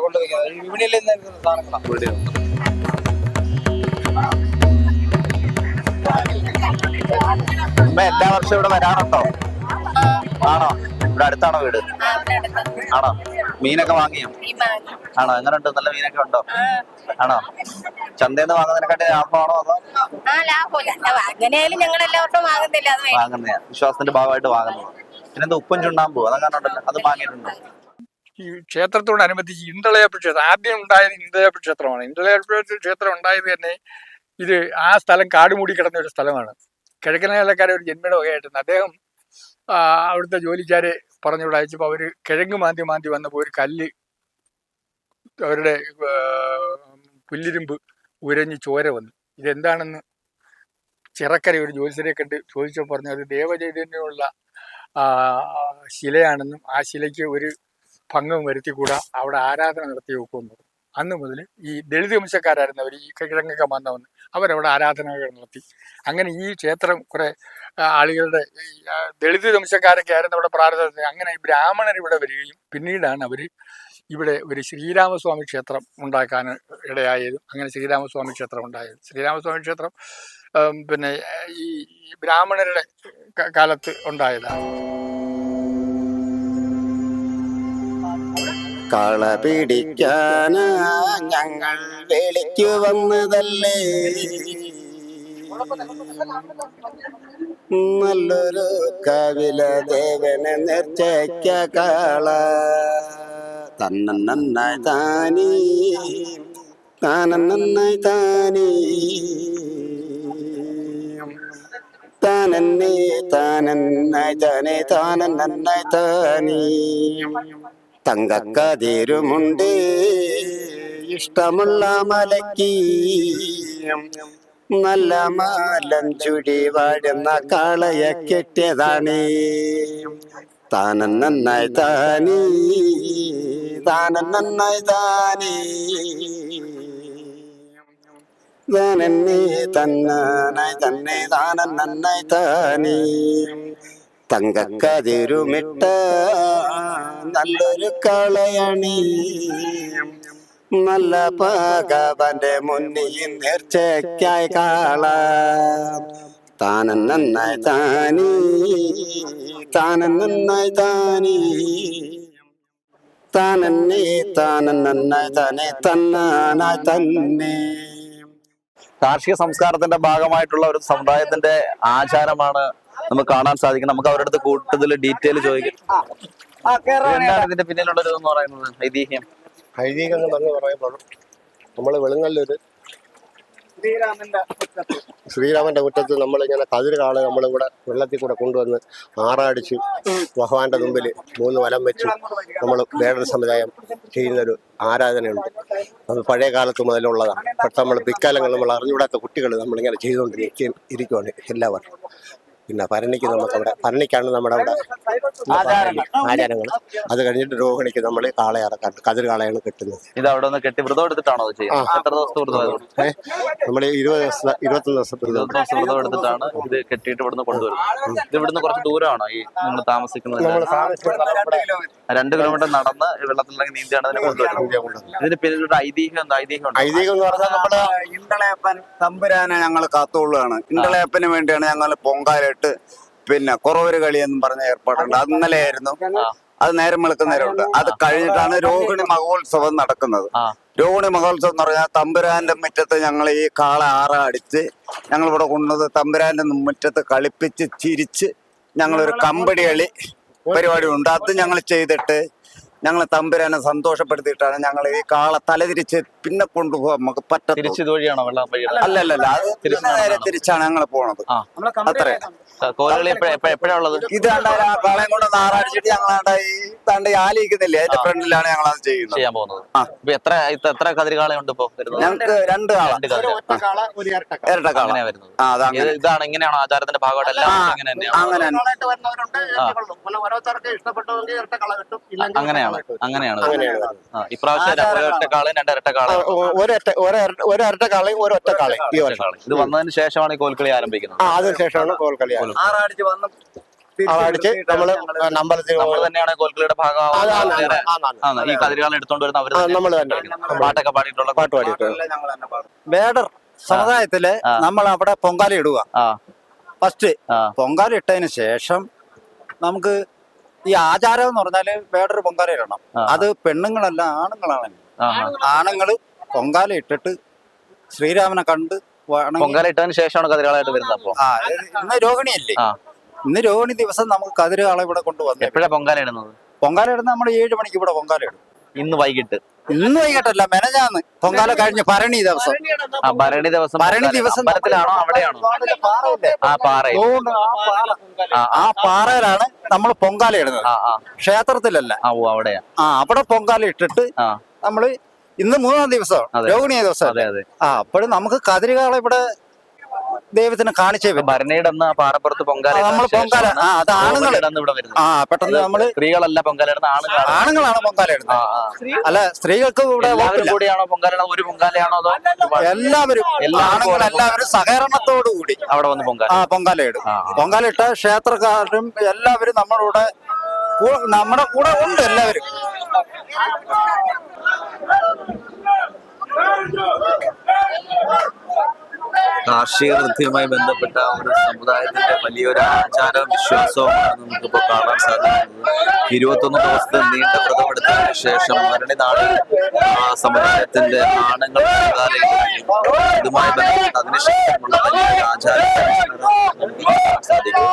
എല്ലാ വർഷവും ഇവിടെ വരാറുണ്ടോ? ആണോ? ഇവിടെ അടുത്താണോ വീട്? ആണോ? മീനൊക്കെ വാങ്ങിയോ? ആണോ? എങ്ങനെയുണ്ട്? നല്ല മീനൊക്കെ ഉണ്ടോ? ആണോ? ചന്തയിൽ വാങ്ങുന്നതിനെക്കാട്ടി ലാഭമാണോ അതോ? വാങ്ങുന്ന വിശ്വാസത്തിന്റെ ഭാഗമായിട്ട് വാങ്ങുന്നത്. പിന്നെന്താ ഉപ്പും ചുണ്ണാമ്പോ അതൊക്കെ ഉണ്ടല്ലോ, അത് വാങ്ങിയിട്ടുണ്ടോ? ഈ ക്ഷേത്രത്തോടനുബന്ധിച്ച് ഇണ്ടളയപ്പ ക്ഷേത്രം ആദ്യം ഉണ്ടായത് ഇണ്ടളയപ്പ ക്ഷേത്രമാണ്. ഇണ്ടളയപ്പ ക്ഷേത്രം ഉണ്ടായത് തന്നെ ഇത് ആ സ്ഥലം കാടുമൂടി കിടന്ന ഒരു സ്ഥലമാണ്. കിഴക്കനേലക്കാരെ ഒരു ജന്മിയുടെ വകയായിട്ടുണ്ട്. അദ്ദേഹം അവിടുത്തെ ജോലിക്കാരെ പറഞ്ഞുവിടെ അയച്ചപ്പോൾ അവർ കിഴങ്ങ് മാന്തി വന്നപ്പോൾ ഒരു കല്ല് അവരുടെ പുല്ലിരുമ്പ് ഉരഞ്ഞ് ചോര വന്നു. ഇതെന്താണെന്ന് ചിറക്കര ഒരു ജ്യോത്സ്യരെ കണ്ട് ചോദിച്ചപ്പോൾ പറഞ്ഞു അത് ദേവചൈതന്യമുള്ള ശിലയാണെന്നും ആ ശിലയ്ക്ക് ഒരു ഭംഗം വരുത്തിക്കൂടാ, അവിടെ ആരാധന നടത്തി വെക്കുമെന്ന്. അന്ന് മുതൽ ഈ ദളിത് വംശക്കാരായിരുന്നവർ ഈ കിഴങ്ങൊക്കെ വന്നവന്ന് അവരവിടെ ആരാധനകൾ നടത്തി. അങ്ങനെ ഈ ക്ഷേത്രം കുറെ ആളുകളുടെ ദളിത് വംശക്കാരൊക്കെ ആയിരുന്നു അവിടെ പ്രാർത്ഥന. അങ്ങനെ ഈ ബ്രാഹ്മണർ ഇവിടെ വരികയും പിന്നീടാണ് അവർ ഇവിടെ ഒരു ശ്രീരാമസ്വാമി ക്ഷേത്രം ഉണ്ടാക്കാൻ ഇടയായതും. അങ്ങനെ ശ്രീരാമസ്വാമി ക്ഷേത്രം ഉണ്ടായത്. ശ്രീരാമസ്വാമി ക്ഷേത്രം പിന്നെ ഈ ബ്രാഹ്മണരുടെ കാലത്ത് ഉണ്ടായതാണ്. കള പിടിക്കാനാ ഞങ്ങൾ വേളിക്കു വന്നതല്ലേ, നല്ലൊരു കവില ദേവനെ നേർച്ചയ്ക്ക കാള തന്നന്നായി താനീ താനന്നായി താനീ താനന്നേ താനന്നായി താനേ താനന്നായി താനീ. തങ്കക്കതിരുമുണ്ട് ഇഷ്ടമുള്ള മലയ്ക്ക്, നല്ല മാലം ചുടി വാടുന്ന കാളയെ കെട്ടിയതാണ്. താനന്നായി താനീ താനന്നായി താനീ താനന്നേ തന്നാനായി തന്നെ താനന്നായി താനീ. തങ്കക്കതിരുമിട്ട നല്ലൊരു കാളയണി, നല്ല ഭഗവന്റെ മുന്നിൽ നേർച്ചയ്ക്കായി കാള താനന്നായി താനീ താനന്നായി താനീ താനന്നേ താനന്നായി തന്നെ തന്നാനായി തന്നെ. കാർഷിക സംസ്കാരത്തിന്റെ ഭാഗമായിട്ടുള്ള ഒരു സമുദായത്തിന്റെ ആചാരമാണ് നമുക്ക് കാണാൻ സാധിക്കുന്നത്. നമുക്ക് അവരുടെ അടുത്ത് കൂടുതൽ ഡീറ്റെയിൽ ചോദിക്കാം. എന്താണ് ഇതിന്റെ പിന്നിലുള്ള ഒരു എന്ന് പറയുന്നത് ഐതിഹ്യം? ഐതിഹ്യം എന്ന് പറയുമ്പോൾ നമ്മൾ വെളുങ്ങല്ലൂര് ശ്രീരാമന്റെ മുറ്റത്ത് നമ്മളിങ്ങനെ കതിര് കാളെ നമ്മളിവിടെ വെള്ളത്തിൽ കൂടെ കൊണ്ടുവന്ന് ആറാടിച്ച് ഭഗവാന്റെ മുമ്പിൽ 3 വലം വെച്ച് നമ്മൾ വേടൻ സമുദായം ചെയ്യുന്നൊരു ആരാധനയുണ്ട്. അത് പഴയ കാലത്ത് മുതലുള്ളതാണ്. പക്ഷെ നമ്മൾ പിക്കാലങ്ങൾ നമ്മൾ അറിഞ്ഞുകൂടാത്ത കുട്ടികൾ നമ്മളിങ്ങനെ ചെയ്തുകൊണ്ടിരിക്കുകയാണ് എല്ലാവരും. പിന്നെ ഭരണിക്ക് നമുക്കവിടെ ഭരണിക്കാണ് നമ്മുടെ അവിടെ ആചാരങ്ങൾ. അത് കഴിഞ്ഞിട്ട് രോഹിണിക്ക് നമ്മൾ കാളെ ഇറക്കാൻ കതിര് കാളയാണ് കെട്ടുന്നത്. ഇത് അവിടെ നിന്ന് കെട്ടി വ്രതം എടുത്തിട്ടാണോ അത് ചെയ്യുന്നത്? എത്ര ദിവസത്തെ വ്രതം? നമ്മൾ 21 ദിവസം വ്രതം എടുത്തിട്ടാണ് ഇത് കെട്ടിയിട്ട് ഇവിടുന്ന് കൊണ്ടുവരുന്നത്. ഇത് ഇവിടുന്ന് കുറച്ച് ദൂരമാണോ ഈ നിങ്ങൾ താമസിക്കുന്നത്? 2 കിലോമീറ്റർ നടന്ന് വെള്ളത്തിലേക്ക് നീന്തിയാണ് അതിനെ കൊണ്ടുവരുന്നത്. ഇതിന് പിന്നിലൊരു ഐതിഹ്യം എന്താ? ഐതിഹ്യം എന്ന് പറഞ്ഞാൽ നമ്മുടെ ഇണ്ടളയപ്പൻ തമ്പുരാനെ ഞങ്ങൾ കാത്തുകൊള്ളുകയാണ്. ഇണ്ടളയപ്പന് വേണ്ടിയാണ് ഞങ്ങൾ പൊങ്കാലിട്ട് പിന്നെ കുറവര് കളി എന്നും പറഞ്ഞ ഏർപ്പാടുണ്ട്. അത് ഇന്നലെയായിരുന്നു. അത് നേരം വെളുക്കുന്നേരമുണ്ട്. അത് കഴിഞ്ഞിട്ടാണ് രോഹിണി മഹോത്സവം നടക്കുന്നത്. രോഹിണി മഹോത്സവം എന്ന് പറഞ്ഞാൽ തമ്പുരാന്റെ മുറ്റത്ത് ഞങ്ങൾ ഈ കാള ആറാടിച്ച് ഞങ്ങൾ ഇവിടെ കൊണ്ടുവന്ന് തമ്പുരാന്റെ മുറ്റത്ത് കളിപ്പിച്ച് ചിരിച്ച് ഞങ്ങളൊരു കമ്പടി കളി പരിപാടി ഉണ്ട്. അത് ഞങ്ങൾ ചെയ്തിട്ട് ഞങ്ങൾ തമ്പുരാനെ സന്തോഷപ്പെടുത്തിയിട്ടാണ് ഞങ്ങൾ ഈ കാള തലതിരിച്ച് പിന്നെ കൊണ്ടുപോകാൻ നമുക്ക് പറ്റും. അല്ലല്ല, അത് നേരെ തിരിച്ചാണ് ഞങ്ങൾ പോണത്. അത്രേ. ഇത് കാളയും കൊണ്ട് നാറാടിച്ചിട്ട് ഞങ്ങൾ ഈ ആലിക്കുന്നില്ലേ അതിന്റെ ഫ്രണ്ടിലാണ് ഞങ്ങൾ അത് ചെയ്യുന്നത്. എത്ര കതിരുകാളുണ്ട് ഇപ്പൊ? ഞങ്ങൾക്ക് 2 കാള, ഇരട്ട കാള. ഇതാണ് ഇങ്ങനെയാണോ ആചാരത്തിന്റെ ഭാഗമായിട്ട്? അങ്ങനെ അങ്ങനെയാണ്. ഇപ്രാവശ്യം ഒരൊറ്റക്കാളയും 2 ഇരട്ടക്കാളയും. ഒരൊറ്റ കാളയും ഒരൊറ്റ കാളയും. ഇത് വന്നതിന് ശേഷമാണ് ഈ കോൽക്കളി ആരംഭിക്കുന്നത്. അതിനുശേഷമാണ് കോൽക്കളി ആറാടിച്ച് വന്ന് അടിച്ച് നമ്മള് അമ്പലത്തിൽ നമ്മൾ തന്നെയാണ് കോൽക്കളിയുടെ ഭാഗം. ഈ കതിരുകാലം എടുത്തോണ്ട് വരുന്ന അവര് നമ്മൾ തന്നെ പാട്ടൊക്കെ പാടിയിട്ടുള്ള പാട്ട് പാടിയിട്ടുള്ളത്. വേടർ സമുദായത്തില് നമ്മൾ അവിടെ പൊങ്കാല ഇടുക. ഫസ്റ്റ് പൊങ്കാല ഇട്ടതിന് ശേഷം നമുക്ക് ഈ ആചാരം എന്ന് പറഞ്ഞാല് വേടർ പൊങ്കാല ഇടണം. അത് പെണ്ണുങ്ങളല്ല, ആണുങ്ങളാണ്. ആണുങ്ങള് പൊങ്കാല ഇട്ടിട്ട് ശ്രീരാമനെ കണ്ട് പൊങ്കാല ഇട്ടതിന് ശേഷമാണ് കതിരുകാളായിട്ട് വരുന്നത്. അപ്പൊ ഇന്ന് രോഹിണിയല്ലേ? ഇന്ന് രോഹിണി ദിവസം നമുക്ക് കതിരുകാളെ ഇവിടെ കൊണ്ടുവന്നു. എപ്പോഴാണ് പൊങ്കാല ഇടുന്നത്? പൊങ്കാല ഇടുന്നത് നമ്മൾ 7 മണിക്ക് ഇവിടെ പൊങ്കാല ഇടും. ഇന്ന് വൈകിട്ട്? ഇന്ന് വൈകിട്ടല്ല, മെനഞ്ഞാന്ന് പൊങ്കാല കഴിഞ്ഞ് ഭരണി ദിവസം. ഭരണി ദിവസം അമ്പലത്തിലാണോ അവിടെയാണോ? ആ പാറയിലാണ് നമ്മൾ പൊങ്കാല ഇടുന്നത്, ക്ഷേത്രത്തിലല്ല. അവിടെയാ. അവിടെ പൊങ്കാല ഇട്ടിട്ട് നമ്മള് ഇന്ന് 3-ാം ദിവസം രോഹിണിയ ദിവസം. അപ്പോഴും നമുക്ക് കതിരുകാളെ ഇവിടെ ദൈവത്തിന് കാണിച്ചേ ഭരണിയുടെ പാറപ്പുറത്ത് പൊങ്കാല. നമ്മൾ പൊങ്കാല അത് ആണുങ്ങൾ പെട്ടെന്ന് നമ്മള് സ്ത്രീകളല്ല പൊങ്കാല ഇടുന്ന, ആണുങ്ങളാണ് പൊങ്കാല ഇടുന്നത്. അല്ല, സ്ത്രീകൾക്ക് ഇവിടെ കൂടിയാണോ പൊങ്കാല? ഒരു പൊങ്കാലയാണോ അതോ എല്ലാവരും ആണുങ്ങളെല്ലാവരും സഹകരണത്തോടുകൂടി അവിടെ വന്ന് പൊങ്കാല ഇടും. പൊങ്കാല ഇട്ട ക്ഷേത്രക്കാരും എല്ലാവരും നമ്മുടെ കൂടെ ഉണ്ട്. എല്ലാവരും കാർഷിക വൃത്തിയുമായി ബന്ധപ്പെട്ട ഒരു സമുദായത്തിന്റെ വലിയൊരു ആചാരവും വിശ്വാസവുമാണ് നമുക്കിപ്പോ കാണാൻ സാധിക്കുന്നത്. 21 ദിവസത്തെ നീണ്ട വ്രതമെടുത്തതിന് ശേഷം ഭരണി നാളിൽ സമുദായത്തിന്റെ ആണുങ്ങൾ ഇതുമായി ബന്ധപ്പെട്ട് അതിനുശേഷമുള്ള വലിയൊരു ആചാരം സാധിക്കും.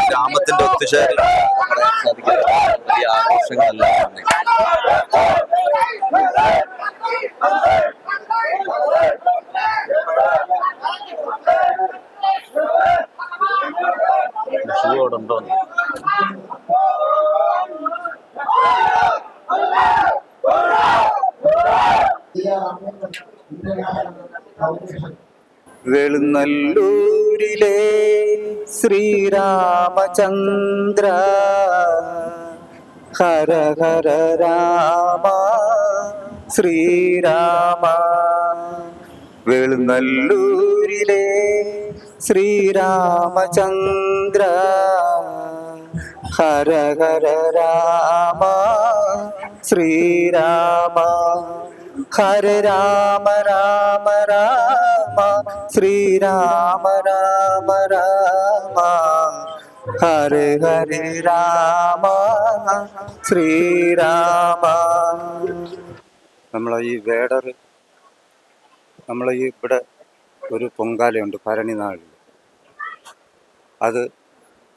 ഗ്രാമത്തിന്റെ ഒത്തുചേരൽ പറയാൻ സാധിക്കുന്നത് വലിയ ആഘോഷങ്ങളെല്ലാം തന്നെ. ുണ്ടോ വെളുന്നല്ലൂരിലെ ശ്രീരാമചന്ദ്ര ഹര ഹര രാമ ശ്രീരാമ. വെളുന്നല്ലൂരിലെ ശ്രീരാമചന്ദ്ര ഹര ഹര രാമ ശ്രീരാമ. ഹര രാമ രാമ രാമ ശ്രീരാമ രാമ രാമ. ഹര ഹര രാമ ശ്രീരാമ. നമ്മളെ ഈ വേടർ നമ്മളെ ഈ ഇവിടെ ഒരു പൊങ്കാലയുണ്ട് ഭരണി നാളിൽ. അത്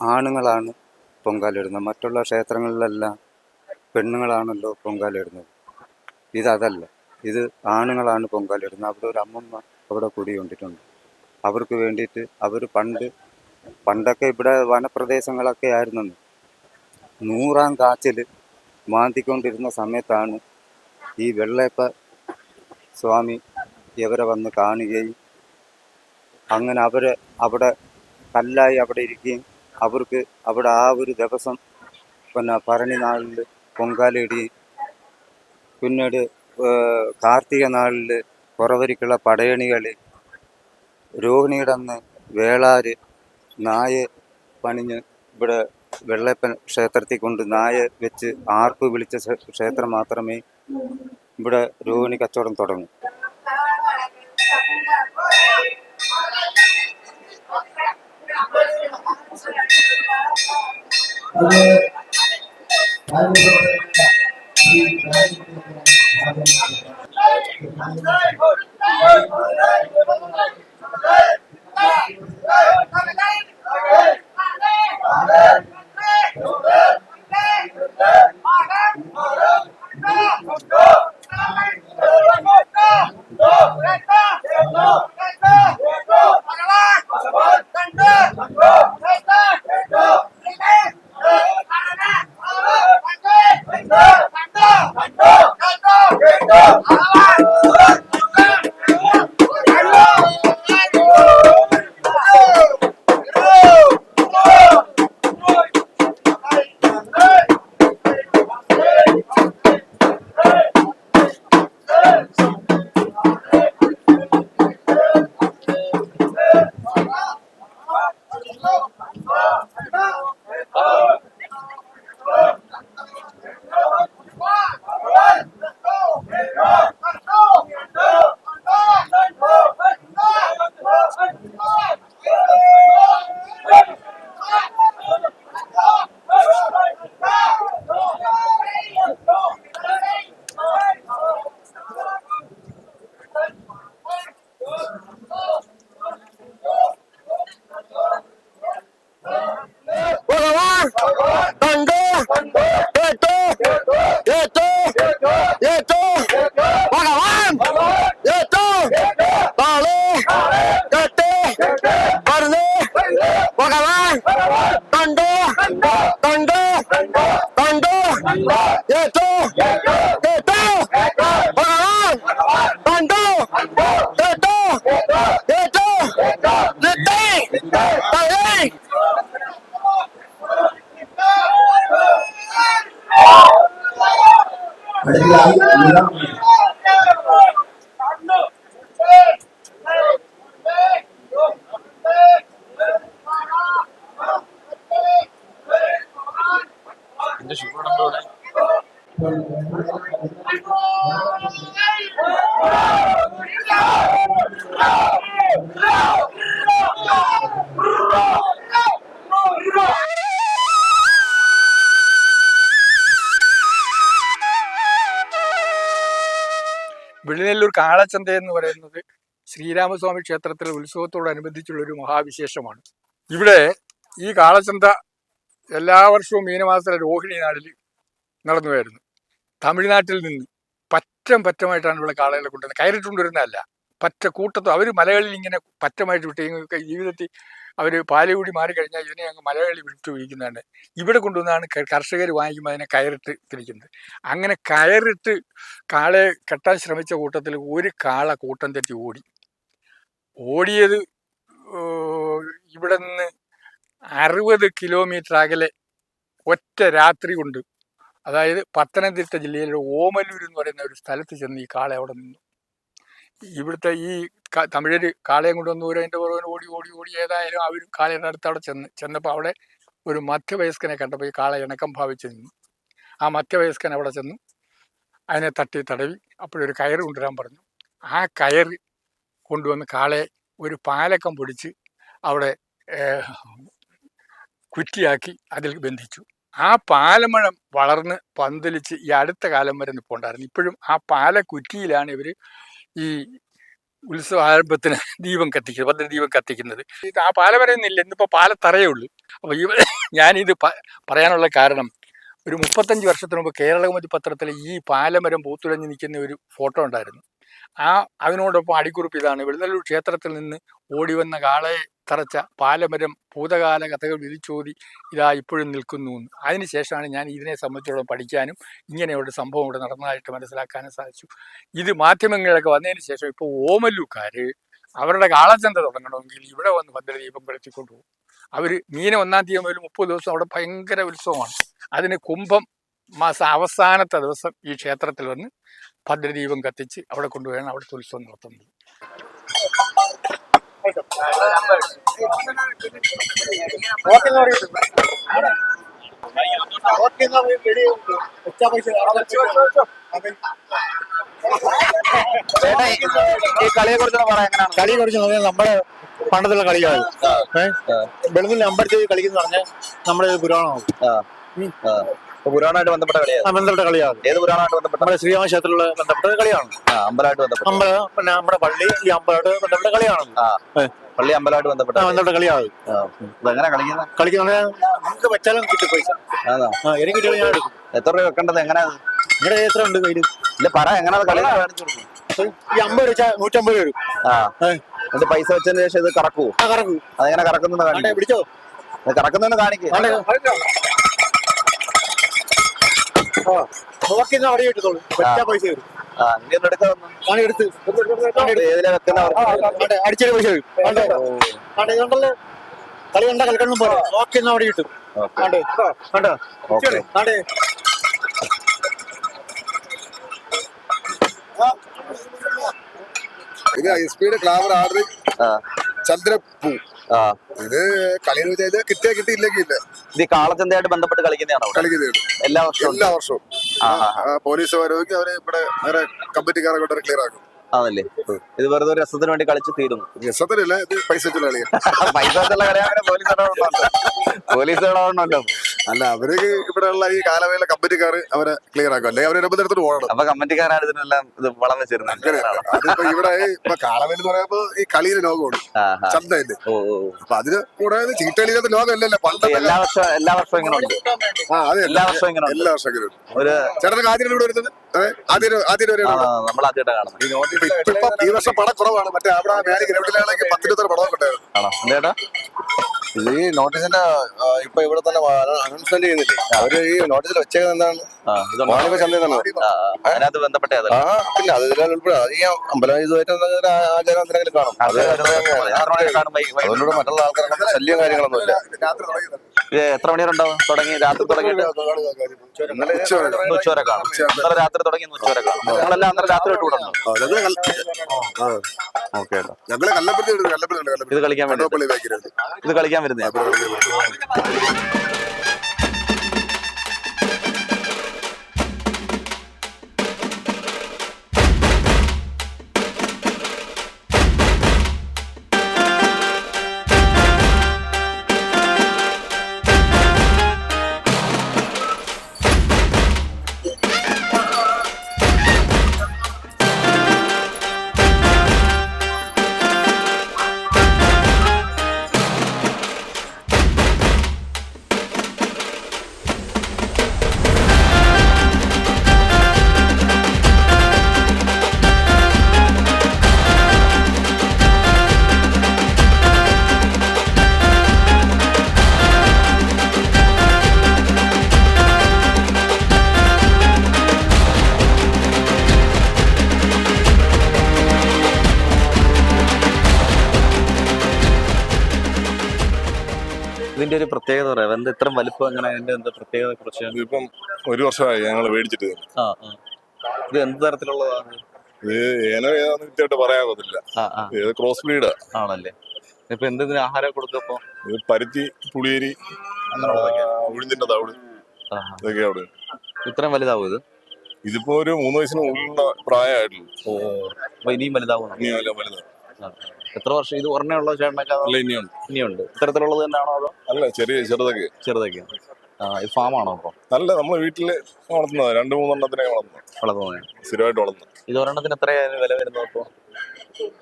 ആണുങ്ങളാണ് പൊങ്കാലയിടുന്നത്. മറ്റുള്ള ക്ഷേത്രങ്ങളിലെല്ലാം പെണ്ണുങ്ങളാണല്ലോ പൊങ്കാലയിടുന്നത്. ഇതല്ല, ഇത് ആണുങ്ങളാണ് പൊങ്കാലയിടുന്നത്. അവിടെ ഒരു അമ്മമ്മ അവിടെ കുടികൊണ്ടിട്ടുണ്ട്. അവർക്ക് വേണ്ടിയിട്ട് അവർ പണ്ടൊക്കെ ഇവിടെ വനപ്രദേശങ്ങളൊക്കെ ആയിരുന്നു. 100-ാം കാച്ചിൽ മാന്തിക്കൊണ്ടിരുന്ന സമയത്താണ് ഈ വെള്ളയപ്പ സ്വാമി ഇവരെ വന്ന് കാണുകയും അങ്ങനെ അവരെ അവിടെ കല്ലായി അവിടെ ഇരിക്കുകയും അവർക്ക് അവിടെ ആ ഒരു ദിവസം ഭരണി നാളിൽ പൊങ്കാലയിടുകയും പിന്നീട് കാർത്തിക നാളിൽ കുറവരിക്കുള്ള പടയണികൾ, രോഹിണിയുടെ അന്ന് വേളാര് നായ പണിഞ്ഞ് ഇവിടെ വെള്ളയപ്പൻ ക്ഷേത്രത്തിൽ കൊണ്ട് നായ വെച്ച് ആർപ്പ് വിളിച്ച ക്ഷേത്രം മാത്രമേ ഇവിടെ രോഹിണി കച്ചവടം തുടങ്ങും. എന്റെ ഷുഗർ വെളുന്നല്ലൂർ കാളച്ചന്ത എന്ന് പറയുന്നത് ശ്രീരാമസ്വാമി ക്ഷേത്രത്തിലെ ഉത്സവത്തോടനുബന്ധിച്ചുള്ള ഒരു മഹാവിശേഷമാണ്. ഇവിടെ ഈ കാളച്ചന്ത എല്ലാ വർഷവും മീനമാസത്തിലെ രോഹിണി നാളിൽ നടന്നു വരുന്നു. തമിഴ്നാട്ടിൽ നിന്ന് പറ്റമായിട്ടാണ് ഇവിടെ കാളകളെ കൊണ്ടുവരുന്നത്. കയറിട്ട് കൊണ്ടുവരുന്നതല്ല, പറ്റ കൂട്ടത്തോ. അവർ മലകളിൽ ഇങ്ങനെ പറ്റമായിട്ട് വിട്ട് ജീവിതത്തിൽ അവർ പാലുകൂടി മാറിക്കഴിഞ്ഞാൽ ഇതിനെ അങ്ങ് മലകളിൽ വിട്ടു വീഴിക്കുന്നതാണ്. ഇവിടെ കൊണ്ടുവന്നാണ് കർഷകർ വാങ്ങിക്കുമ്പോൾ അതിനെ കയറിട്ട് തിരിക്കുന്നത്. അങ്ങനെ കയറിട്ട് കാളയെ കെട്ടാൻ ശ്രമിച്ച കൂട്ടത്തിൽ ഒരു കാള കൂട്ടം തെറ്റി ഓടിയത് ഇവിടെ നിന്ന് 60 കിലോമീറ്റർ അകലെ ഒറ്റ രാത്രി കൊണ്ട്, അതായത് പത്തനംതിട്ട ജില്ലയിലെ ഓമല്ലൂർ എന്ന് പറയുന്ന ഒരു സ്ഥലത്ത് ചെന്ന് ഈ കാള അവിടെ നിന്നു. ഇവിടുത്തെ ഈ തമിഴര് കാളയും കൊണ്ടുവന്നവരും അതിൻ്റെ പുറകെ ഓടി ഏതായാലും അവർ കാളയുടെ അടുത്ത് അവിടെ ചെന്നപ്പോൾ അവിടെ ഒരു മധ്യവയസ്കനെ കണ്ടപ്പോൾ ഈ കാള ഇണക്കം ഭാവിച്ച് നിന്നു. ആ മധ്യവയസ്കൻ അവിടെ ചെന്നു അതിനെ തട്ടി തടവി അപ്പോഴൊരു കയറ് കൊണ്ടുവരാൻ പറഞ്ഞു. ആ കയറ് കൊണ്ടുവന്ന് കാളയെ ഒരു പാലക്കം പൊടിച്ച് അവിടെ കുറ്റിയാക്കി അതിൽ ബന്ധിച്ചു. ആ പാലമഴം വളർന്ന് പന്തലിച്ച് ഈ അടുത്ത കാലം വരെ നിൽപ്പുണ്ടായിരുന്നു. ഇപ്പോഴും ആ പാലക്കുറ്റിയിലാണ് ഇവർ ഈ ഉത്സവ ആരംഭത്തിന് ദീപം കത്തിക്കുന്നത്, ഭദ്ര ദീപം കത്തിക്കുന്നത്. ആ പാല പറയുന്നില്ല, ഇന്നിപ്പോൾ പാലത്തറയേ ഉള്ളൂ. അപ്പോൾ ഞാനിത് പറയാനുള്ള കാരണം, ഒരു 35 വർഷത്തിന് മുമ്പ് കേരളകൗമുദി പത്രത്തിൽ ഈ പാലമരം പൂത്തുലഞ്ഞ് നിൽക്കുന്ന ഒരു ഫോട്ടോ ഉണ്ടായിരുന്നു. അതിനോടൊപ്പം അടിക്കുറിപ്പ് ഇതാണ്: വെളുന്നല്ലൂർ ക്ഷേത്രത്തിൽ നിന്ന് ഓടിവന്ന കാളയെ തറച്ച പാലമരം ഭൂതകാല കഥകൾ വിധിച്ചോതി ഇതാ ഇപ്പോഴും നിൽക്കുന്നു. അതിനുശേഷമാണ് ഞാൻ ഇതിനെ സംബന്ധിച്ചോളം പഠിക്കാനും ഇങ്ങനെയുള്ള സംഭവം ഇവിടെ നടന്നതായിട്ട് മനസ്സിലാക്കാനും സാധിച്ചു. ഇത് മാധ്യമങ്ങളിലൊക്കെ വന്നതിന് ശേഷം ഇപ്പോൾ ഓമല്ലൂക്കാർ അവരുടെ കാളച്ചന്ത തുടങ്ങണമെങ്കിൽ ഇവിടെ വന്ന് ഭദ്രദീപം കൊളുത്തിക്കൊണ്ടു പോകും. അവർ മീന 1-ാം തീയതി മുതൽ 30 ദിവസം അവിടെ ഭയങ്കര ഉത്സവമാണ്. അതിന് കുംഭം മാസം അവസാനത്തെ ദിവസം ഈ ക്ഷേത്രത്തിൽ വന്ന് ഭദ്രദീപം കത്തിച്ച് അവിടെ കൊണ്ടുപോയാണ് അവിടുത്തെ ഉത്സവം നടത്തുന്നത്. കളിയെ കുറിച്ച് നമ്മുടെ പണ്ടത്തുള്ള കളിയാണ്. വെളുന്നിൽ അമ്പലത്തിൽ കളിക്കുന്ന പറഞ്ഞാൽ നമ്മുടെ പുരാണമാകും. പുരാണമായിട്ട് ബന്ധപ്പെട്ട കളിയാണ്. ഏത് പുരാണമായിട്ട് ബന്ധപ്പെട്ട? നമ്മുടെ ശ്രീരാമ ക്ഷേത്രത്തിലുള്ള ബന്ധപ്പെട്ട കളിയാണ്. അമ്പലമായിട്ട് ബന്ധപ്പെട്ട പിന്നെ നമ്മുടെ പള്ളി ഈ അമ്പലമായിട്ട് ബന്ധപ്പെട്ട കളിയാണ്. പള്ളി അമ്പലമായിട്ട് ബന്ധപ്പെട്ട കളിയാണ്. എങ്ങനെ കളിക്കുന്ന നമുക്ക് വെച്ചാലും കിട്ടും പൈസ. എനിക്ക് കിട്ടിയാൽ ഞാൻ എടുക്കും. എത്ര രൂപ വെക്കേണ്ടത്? എങ്ങനെയാ നിങ്ങളുടെ എത്ര ഉണ്ട് കയ്യിൽ? ഇല്ല പറ, എങ്ങനെ കളി കാണിച്ചു കൊടുക്കും? ഈ 50 വെച്ചാൽ 150 വരും. എന്നിട്ട് പൈസ വെച്ചതിന് ശേഷം ഇത് കറക്കൂ? കറക്കും. അതെങ്ങനെ കറക്കുന്നത് കാണിക്കും? പിടിച്ചോ, കറക്കുന്നതെന്ന് കാണിക്കും. നോക്കിന്ന് അവിടെ കിട്ടത്തോളൂ. പൈസ വരും. അടിച്ചൊരു പൈസ വരും. കണ്ടല്ലേ കളി കണ്ട കളിക്കണം പോലെ നോക്കിന്ന് അവിടെ കിട്ടും. കണ്ടോ ഇത് ഹൈസ്പീഡ് ക്ലാമർ ആർഡർ ചന്ദ്രപ്പൂ. ഇത് കളിയെന്ന് വെച്ചാൽ കിട്ടിയാ കിട്ടിയില്ലെങ്കിൽ ഇല്ല. ഇത് കാളച്ചന്തയായിട്ട് ബന്ധപ്പെട്ട് കളിക്കുന്നതാണോ? കളിക്കുന്നത് എല്ലാ വർഷവും പോലീസ് വരുമെങ്കിൽ അവര് ഇവിടെ വേറെ കമ്മിറ്റിക്കാരെ കൊണ്ട് ക്ലിയർ ആക്കും. ആണല്ലേ? ഇത് വെറുതെ ഒരു രസത്തിന് വേണ്ടി കളിച്ച് തീരുന്നു? രസത്തിനല്ല, ഇത് പൈസ വെച്ചുള്ള കളിയാണ്. പൈസ വെച്ചുള്ള കളിയാണ്. പോലീസ് ഇടപെടണമല്ലോ. അല്ല, അവർക്ക് ഇവിടെ ഉള്ള ഈ കാലവേള കമ്മിറ്റിക്കാർ അവരെ ക്ലിയർ ആക്കും, അല്ലെങ്കിൽ അവരെ എടുത്തിട്ട് പോകണം. അപ്പൊ കമ്മിറ്റിക്കാരാണ് ഇതിനെല്ലാം ഇത് വളം വെച്ചിരുന്നത്. അതിപ്പോ ഇവിടെ ഇപ്പൊ കാലവേല എന്ന് പറയുമ്പോ ഈ കളിയിലെ ലോകമാണ്, ചന്തയില്. അപ്പൊ അതിന് കൂടെ ചീട്ടളിയിലത്തെ ലോകമല്ലല്ലോ പണ്ട്. എല്ലാ വർഷവും ഇങ്ങനെ ഉണ്ട്. എല്ലാ വർഷവും ഇങ്ങനെ ഒരു ചേട്ടനൊക്കെ ആദ്യം ഇവിടെ വരുന്നത് നമ്മൾ ആദ്യമായിട്ട് കാണുന്നത്. ഈ വർഷം പടം കുറവാണ്. മറ്റേ അവിടെ മേലെ ഗ്രൗണ്ടിലാണെങ്കിൽ 10-20 പടമൊക്കെ ഉണ്ടായിരുന്നു. ഇത് ഈ നോട്ടീസിന്റെ ഇപ്പൊ ഇവിടെ തന്നെ അനൗൺസ്മെന്റ് ചെയ്യുന്നില്ലേ അവര്? ഈ നോട്ടീസിൽ വെച്ചേക്കുന്നത് എന്താണ്? അതിനകത്ത് ബന്ധപ്പെട്ടേ പിന്നെ അത് ഉൾപ്പെടെ ഈ അമ്പലം ഇതുമായിട്ട് ആചാരം എന്തെങ്കിലും കാണും. അതിലൂടെ മറ്റുള്ള ആൾക്കാർക്ക് ശല്യം കാര്യങ്ങളൊന്നും ഇല്ല. എത്ര മണി വരെ ഉണ്ടാവും? രാത്രി തുടങ്ങിയിട്ട് ഉച്ചവരെ കാണും. ഇന്നലെ രാത്രി തുടങ്ങി ഉച്ചവരെ കാണും. ഞങ്ങളെല്ലാം അന്നേരം രാത്രി തൊട്ട് കൂടെ ഓക്കെ. ഇത് കളിക്കാൻ വരുന്നേ. ഇതിന്റെ ഒരു പ്രത്യേകത പറയാം, എന്താ ഇത്ര വലിപ്പം എങ്ങനെ, അതിന്റെ എന്താ പ്രത്യേകത കുറിച്ച്? ഇതിപ്പം 1 വർഷമായി ഞങ്ങൾ മേടിച്ചിട്ട്. ഇത് എന്ത് തരത്തിലുള്ളതാണ്? ഇത് ഏനോ ഏതാന്ന് കൃത്യമായിട്ട് പറയാകത്തില്ല. ഇത് ക്രോസ് ബ്രീഡ് ആണല്ലേ. ഇപ്പൊ എന്തെങ്കിലും ആഹാരം കൊടുക്കപ്പോ? ഇത് പരുത്തി, പുളിയേരി, ഉഴുന്നിന്റെ തവിട്, ഇതൊക്കെ അവിടെ. ഇത്രയും വലുതാവും ഇത്? ഇതിപ്പോ ഒരു 3 വയസ്സിന് മുകളിലുള്ള പ്രായമായിട്ടുള്ളൂ. അപ്പൊ ഇനിയും വലുതാവും? വലുതാവും. എത്ര വർഷം ഇത് ഒരെണ്ണേ ഉള്ളോ ചേട്ടനൊക്കെ? അല്ല, ഇനിയുണ്ട്. ഇനിയുണ്ട്. ഇത്തരത്തിലുള്ളത് തന്നെയാണോ അതോ? അല്ല, ചെറുതൊക്കെ. ഇത് ഫാമാണോ അപ്പൊ? അല്ല, നമ്മള് വീട്ടില് വളർത്തുന്നത് 2-3 എണ്ണത്തിനെ വളർത്തുന്നത്, സ്ഥിരമായിട്ട് വളർത്തുന്നത്. ഇത് ഒരെണ്ണത്തിന് എത്രയാണ് വില വരുന്നത് അപ്പൊ?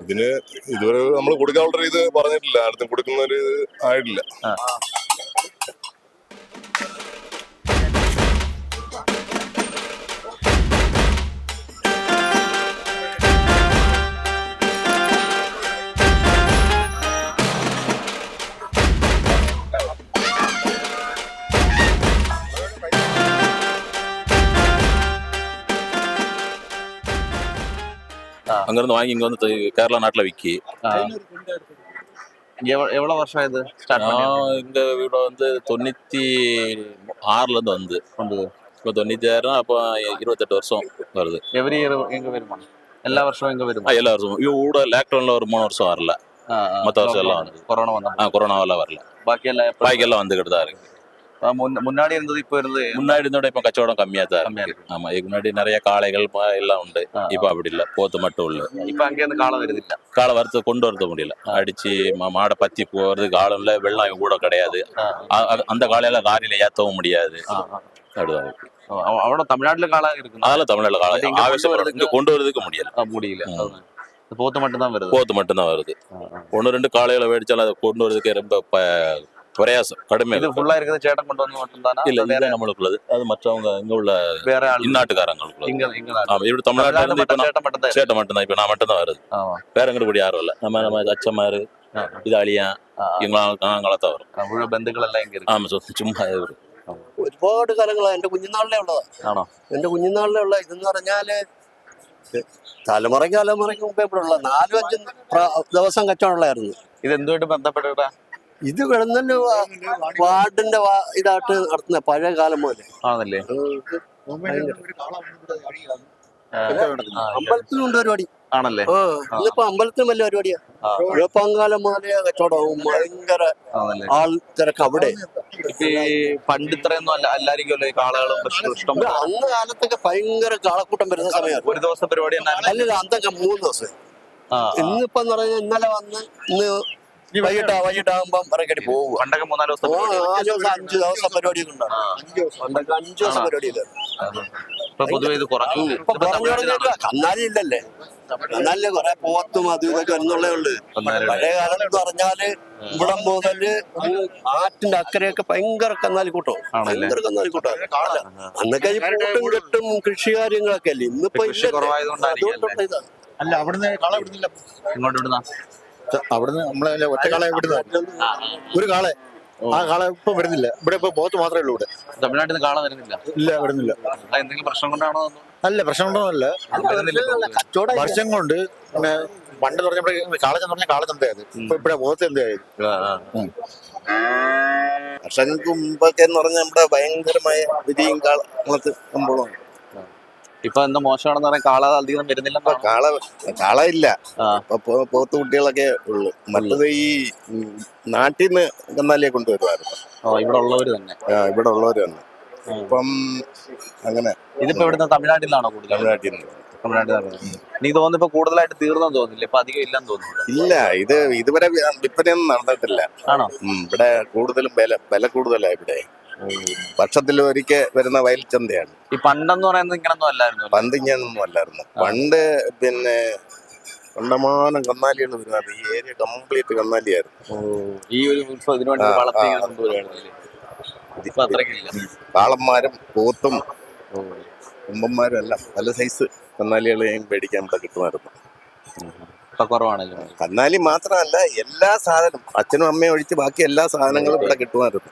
ഇതിന് ഇതുവരെ നമ്മൾ കൊടുക്കാനുള്ള ഇത് പറഞ്ഞിട്ടില്ല, അടുത്ത് കൊടുക്കുന്ന ഒരു ആയിട്ടില്ല. அங்கிருந்து வாங்கி இங்க வந்து கேரளா நாட்டுல விக்கி. எவ்வளவு வருஷம் இது ஸ்டார்ட் பண்ணி? இங்க வீடு வந்து 96ல இருந்து வந்து இப்போ 96 அப்போ 28 வருஷம் வருது. எவ்ரி இயர் எங்க வருமா? எல்லா வருஷமும் எங்க வருமா? எல்லா வருஷமும். இவ்வளோ லாக்டவுன்ல ஒரு 3 வருஷம் வரல, மற்ற வருஷம் எல்லாம் வந்து கொரோனா வந்தா? கொரோனாவெல்லாம் வரல. பாக்கி எல்லாம் வந்துகிட்டு தான் இருக்கு. முன்னாடி இருந்தது இப்போ இருந்து? முன்னாடி இருந்தோட இப்ப கச்சவடம் கம்மியா தான் இருக்கு. ஆமா, இதுக்கு முன்னாடி நிறைய காளைகள் எல்லாம் உண்டு, இப்ப அப்படி இல்ல, போத்து மட்டும் உள்ள. இப்ப அங்க இருந்து காளை வருது இல்ல? காளை வரத்து கொண்டு வரது முடியல, அடிச்சு மாடை பத்தி போறதுக்கு ஆளும் இல்ல, வெள்ளம் கூட கிடையாது. அந்த காளையில லாரியில ஏத்தவும் முடியாது. அப்படிதான் இருக்கு. அவ்வளவு தமிழ்நாட்டுல காளை இருக்கு? அதெல்லாம் தமிழ்நாட்டுல காளை ஆவேசப்படுறது, இங்க கொண்டு வரதுக்கு முடியல. போத்து மட்டும் தான் வருது? போத்து மட்டும் தான் வருது. 1-2 காளைகளை மேடிச்சாலும் அதை கொண்டு வரதுக்கு ரொம்ப பிரயாசம், கடுமை. இது ஃபுல்லா இருக்குது சேட்டம் கொண்டு வந்து மட்டும் தானா? இல்ல, வேற நம்மளுக்குள்ளது. அது மற்றவங்க இங்க உள்ள வேற இந்நாட்டுக்காரங்களுக்கு. ஆமா, இப்படி தமிழ்நாட்டுல இருந்து சேட்டை மட்டும் தான். இப்ப நான் மட்டும் தான் வருது, வேற எங்கிட்ட கூடி யாரும் இல்ல. நம்ம அச்சமாரு, இது அழியா, ഇങ്ങളെ വരും. ബന്ധുക്കളെല്ലാം ഇങ്ങനെ ഇருக்கு? ആമാ, ചുമ്മാ ഒരുപാട് കാലങ്ങളാണ്. എന്റെ കുഞ്ഞുനാളിലെ ഉള്ളതാ. ആണോ? എന്റെ കുഞ്ഞുനാളിലെ ഉള്ള ഇതെന്ന് പറഞ്ഞാല് തലമുറയ്ക്ക് മുമ്പേ ഇവിടെ ഉള്ള 4-5 ദിവസം കച്ചവടമുള്ളായിരുന്നു. ഇത് എന്തുമായിട്ട് ബന്ധപ്പെട്ടിട്ടാ? ഇത് കിടന്നല്ലോ വാർഡിന്റെ ഇതായിട്ട് നടത്തുന്ന പഴയ കാലം പോലെ ആണല്ലേ. അമ്പലത്തിലുണ്ട് പരിപാടി ആണല്ലേ. ഇന്നിപ്പോ അമ്പലത്തിലും വലിയ പരിപാടിയാ. ഉഴപ്പങ്കാലം മുതലേ കച്ചവടവും ഭയങ്കര ആൾ തിരക്ക് അവിടെ. പണ്ട് ഇത്രയൊന്നും അല്ലായിരിക്കുമല്ലോ ഈ കാളകളും ഇഷ്ടം? അന്ന് കാലത്തൊക്കെ ഭയങ്കര കാളക്കൂട്ടം വരുന്ന സമയമാണ്. ഒരു ദിവസം പരിപാടി? അല്ലല്ല, അന്നൊക്കെ 3 ദിവസം. ഇന്നിപ്പോ പറഞ്ഞാൽ ഇന്നലെ വന്ന് ഇന്ന് വൈകിട്ടാകുമ്പം പറക്കടി പോകും. പണ്ടൊക്കെ 3-4 ദിവസം, 5 ദിവസം പരിപാടിയൊക്കെ ഉണ്ടാവും. പണ്ടൊക്കെ 5 ദിവസം പരിപാടിയില്ല. പൊതുവെ ഇത് കുറഞ്ഞു. കന്നാലി ഇല്ലല്ലേ, കന്നാലില് കുറെ പോത്തും അതും ഇതൊക്കെ വരുന്നുള്ളേ ഉള്ളു. പഴയ കാലം എന്ന് പറഞ്ഞാല് ഇവിടെ മുതല് ആറ്റിന്റെ അക്കരെയൊക്കെ ഭയങ്കര കന്നാലിക്കൂട്ടോ, ഭയങ്കര കന്നാലിക്കൂട്ടോ. അന്നൊക്കെ ഈ പൂട്ടും കെട്ടും കൃഷി കാര്യങ്ങളൊക്കെ അല്ലേ. ഇന്നിപ്പോ അല്ല, അവിടുന്ന് കാള വിടുന്നില്ല. ഇങ്ങോട്ട് വിടുന്ന? അവിടുന്ന് നമ്മളെ ഒറ്റ കാളെ വിടുന്നത്, ഒരു കാളെ. ആ കാള ഇപ്പൊ വരുന്നില്ല. ഇവിടെ ഇപ്പൊ പോത്ത് മാത്രമേ ഉള്ളൂ. ഇവിടെ തമിഴ്നാട്ടിൽ നിന്ന് കാള വരുന്നില്ല? ഇല്ല, വരുന്നില്ല. എന്തെങ്കിലും പ്രശ്നം കൊണ്ടാണോ? അല്ല, പ്രശ്നം കൊണ്ടല്ല, വർഷം കൊണ്ട്. പിന്നെ പണ്ട് പറഞ്ഞപ്പോഴേ കാളച്ചന്ത പറഞ്ഞാൽ കാളച്ചന്തയായത്. ഇപ്പൊ ഇവിടെ പോത്ത് ചന്തയായത്. വർഷങ്ങൾക്ക് മുമ്പൊക്കെ എന്ന് പറഞ്ഞാൽ നമ്മുടെ ഭയങ്കരമായ വിധിയും കാളത്ത് സംഭവമാണ്. ഇപ്പൊ എന്താ മോശമാണെന്ന് പറയാൻ? കാള അധികം വരുന്നില്ല. കാള ഇല്ല, പോത്ത് കുട്ടികളൊക്കെ ഉള്ളു. മറ്റത് ഈ നാട്ടിൽ നിന്ന് കന്നാലിയെ കൊണ്ടുവരുമായിരുന്നു. ഇവിടെ ഉള്ളവര് തന്നെ? ഇവിടെ ഉള്ളവര് തന്നെ. ഇപ്പം അങ്ങനെ. ഇതിപ്പോ ഇവിടുന്ന് തമിഴ്നാട്ടിലാണോ കൂടുതൽ? തമിഴ്നാട്ടിലാണ്. എനിക്ക് തോന്നുന്നു ഇപ്പൊ കൂടുതലായിട്ട് തീർന്നെന്ന് തോന്നുന്നില്ല, ഇപ്പൊ അധികം ഇല്ലെന്ന് തോന്നുന്നു. ഇല്ല, ഇത് ഇതുവരെ വിൽപ്പനയൊന്നും നടന്നിട്ടില്ല. ആണോ? ഇവിടെ കൂടുതലും വില കൂടുതലാണ്. ഇവിടെ വർഷത്തിൽ ഒരിക്കൽ വരുന്ന വയൽ ചന്തയാണ്. ഈ പണ്ടെന്ന് പറയുന്നത് ഇങ്ങനൊന്നും അല്ലായിരുന്നു? പണ്ട് ഇങ്ങനൊന്നും അല്ലായിരുന്നു. പണ്ട് പിന്നെ കണ്ടമാനം കന്നാലികൾ വരുന്നത്. ഈ ഏരിയ കംപ്ലീറ്റ് കന്നാലിയായിരുന്നു. ഈ ഒരു ഉത്സവത്തിന് വേണ്ടി കാളന്മാരും പോത്തും കുമ്പന്മാരും എല്ലാം പല സൈസ് കന്നാലികളെയും പേടിക്കാൻ ഇവിടെ കിട്ടുമായിരുന്നു. കുറവാണല്ലോ. കന്നാലി മാത്രമല്ല, എല്ലാ സാധനവും അച്ഛനും അമ്മയും ഒഴിച്ച് ബാക്കി എല്ലാ സാധനങ്ങളും ഇവിടെ കിട്ടുമായിരുന്നു.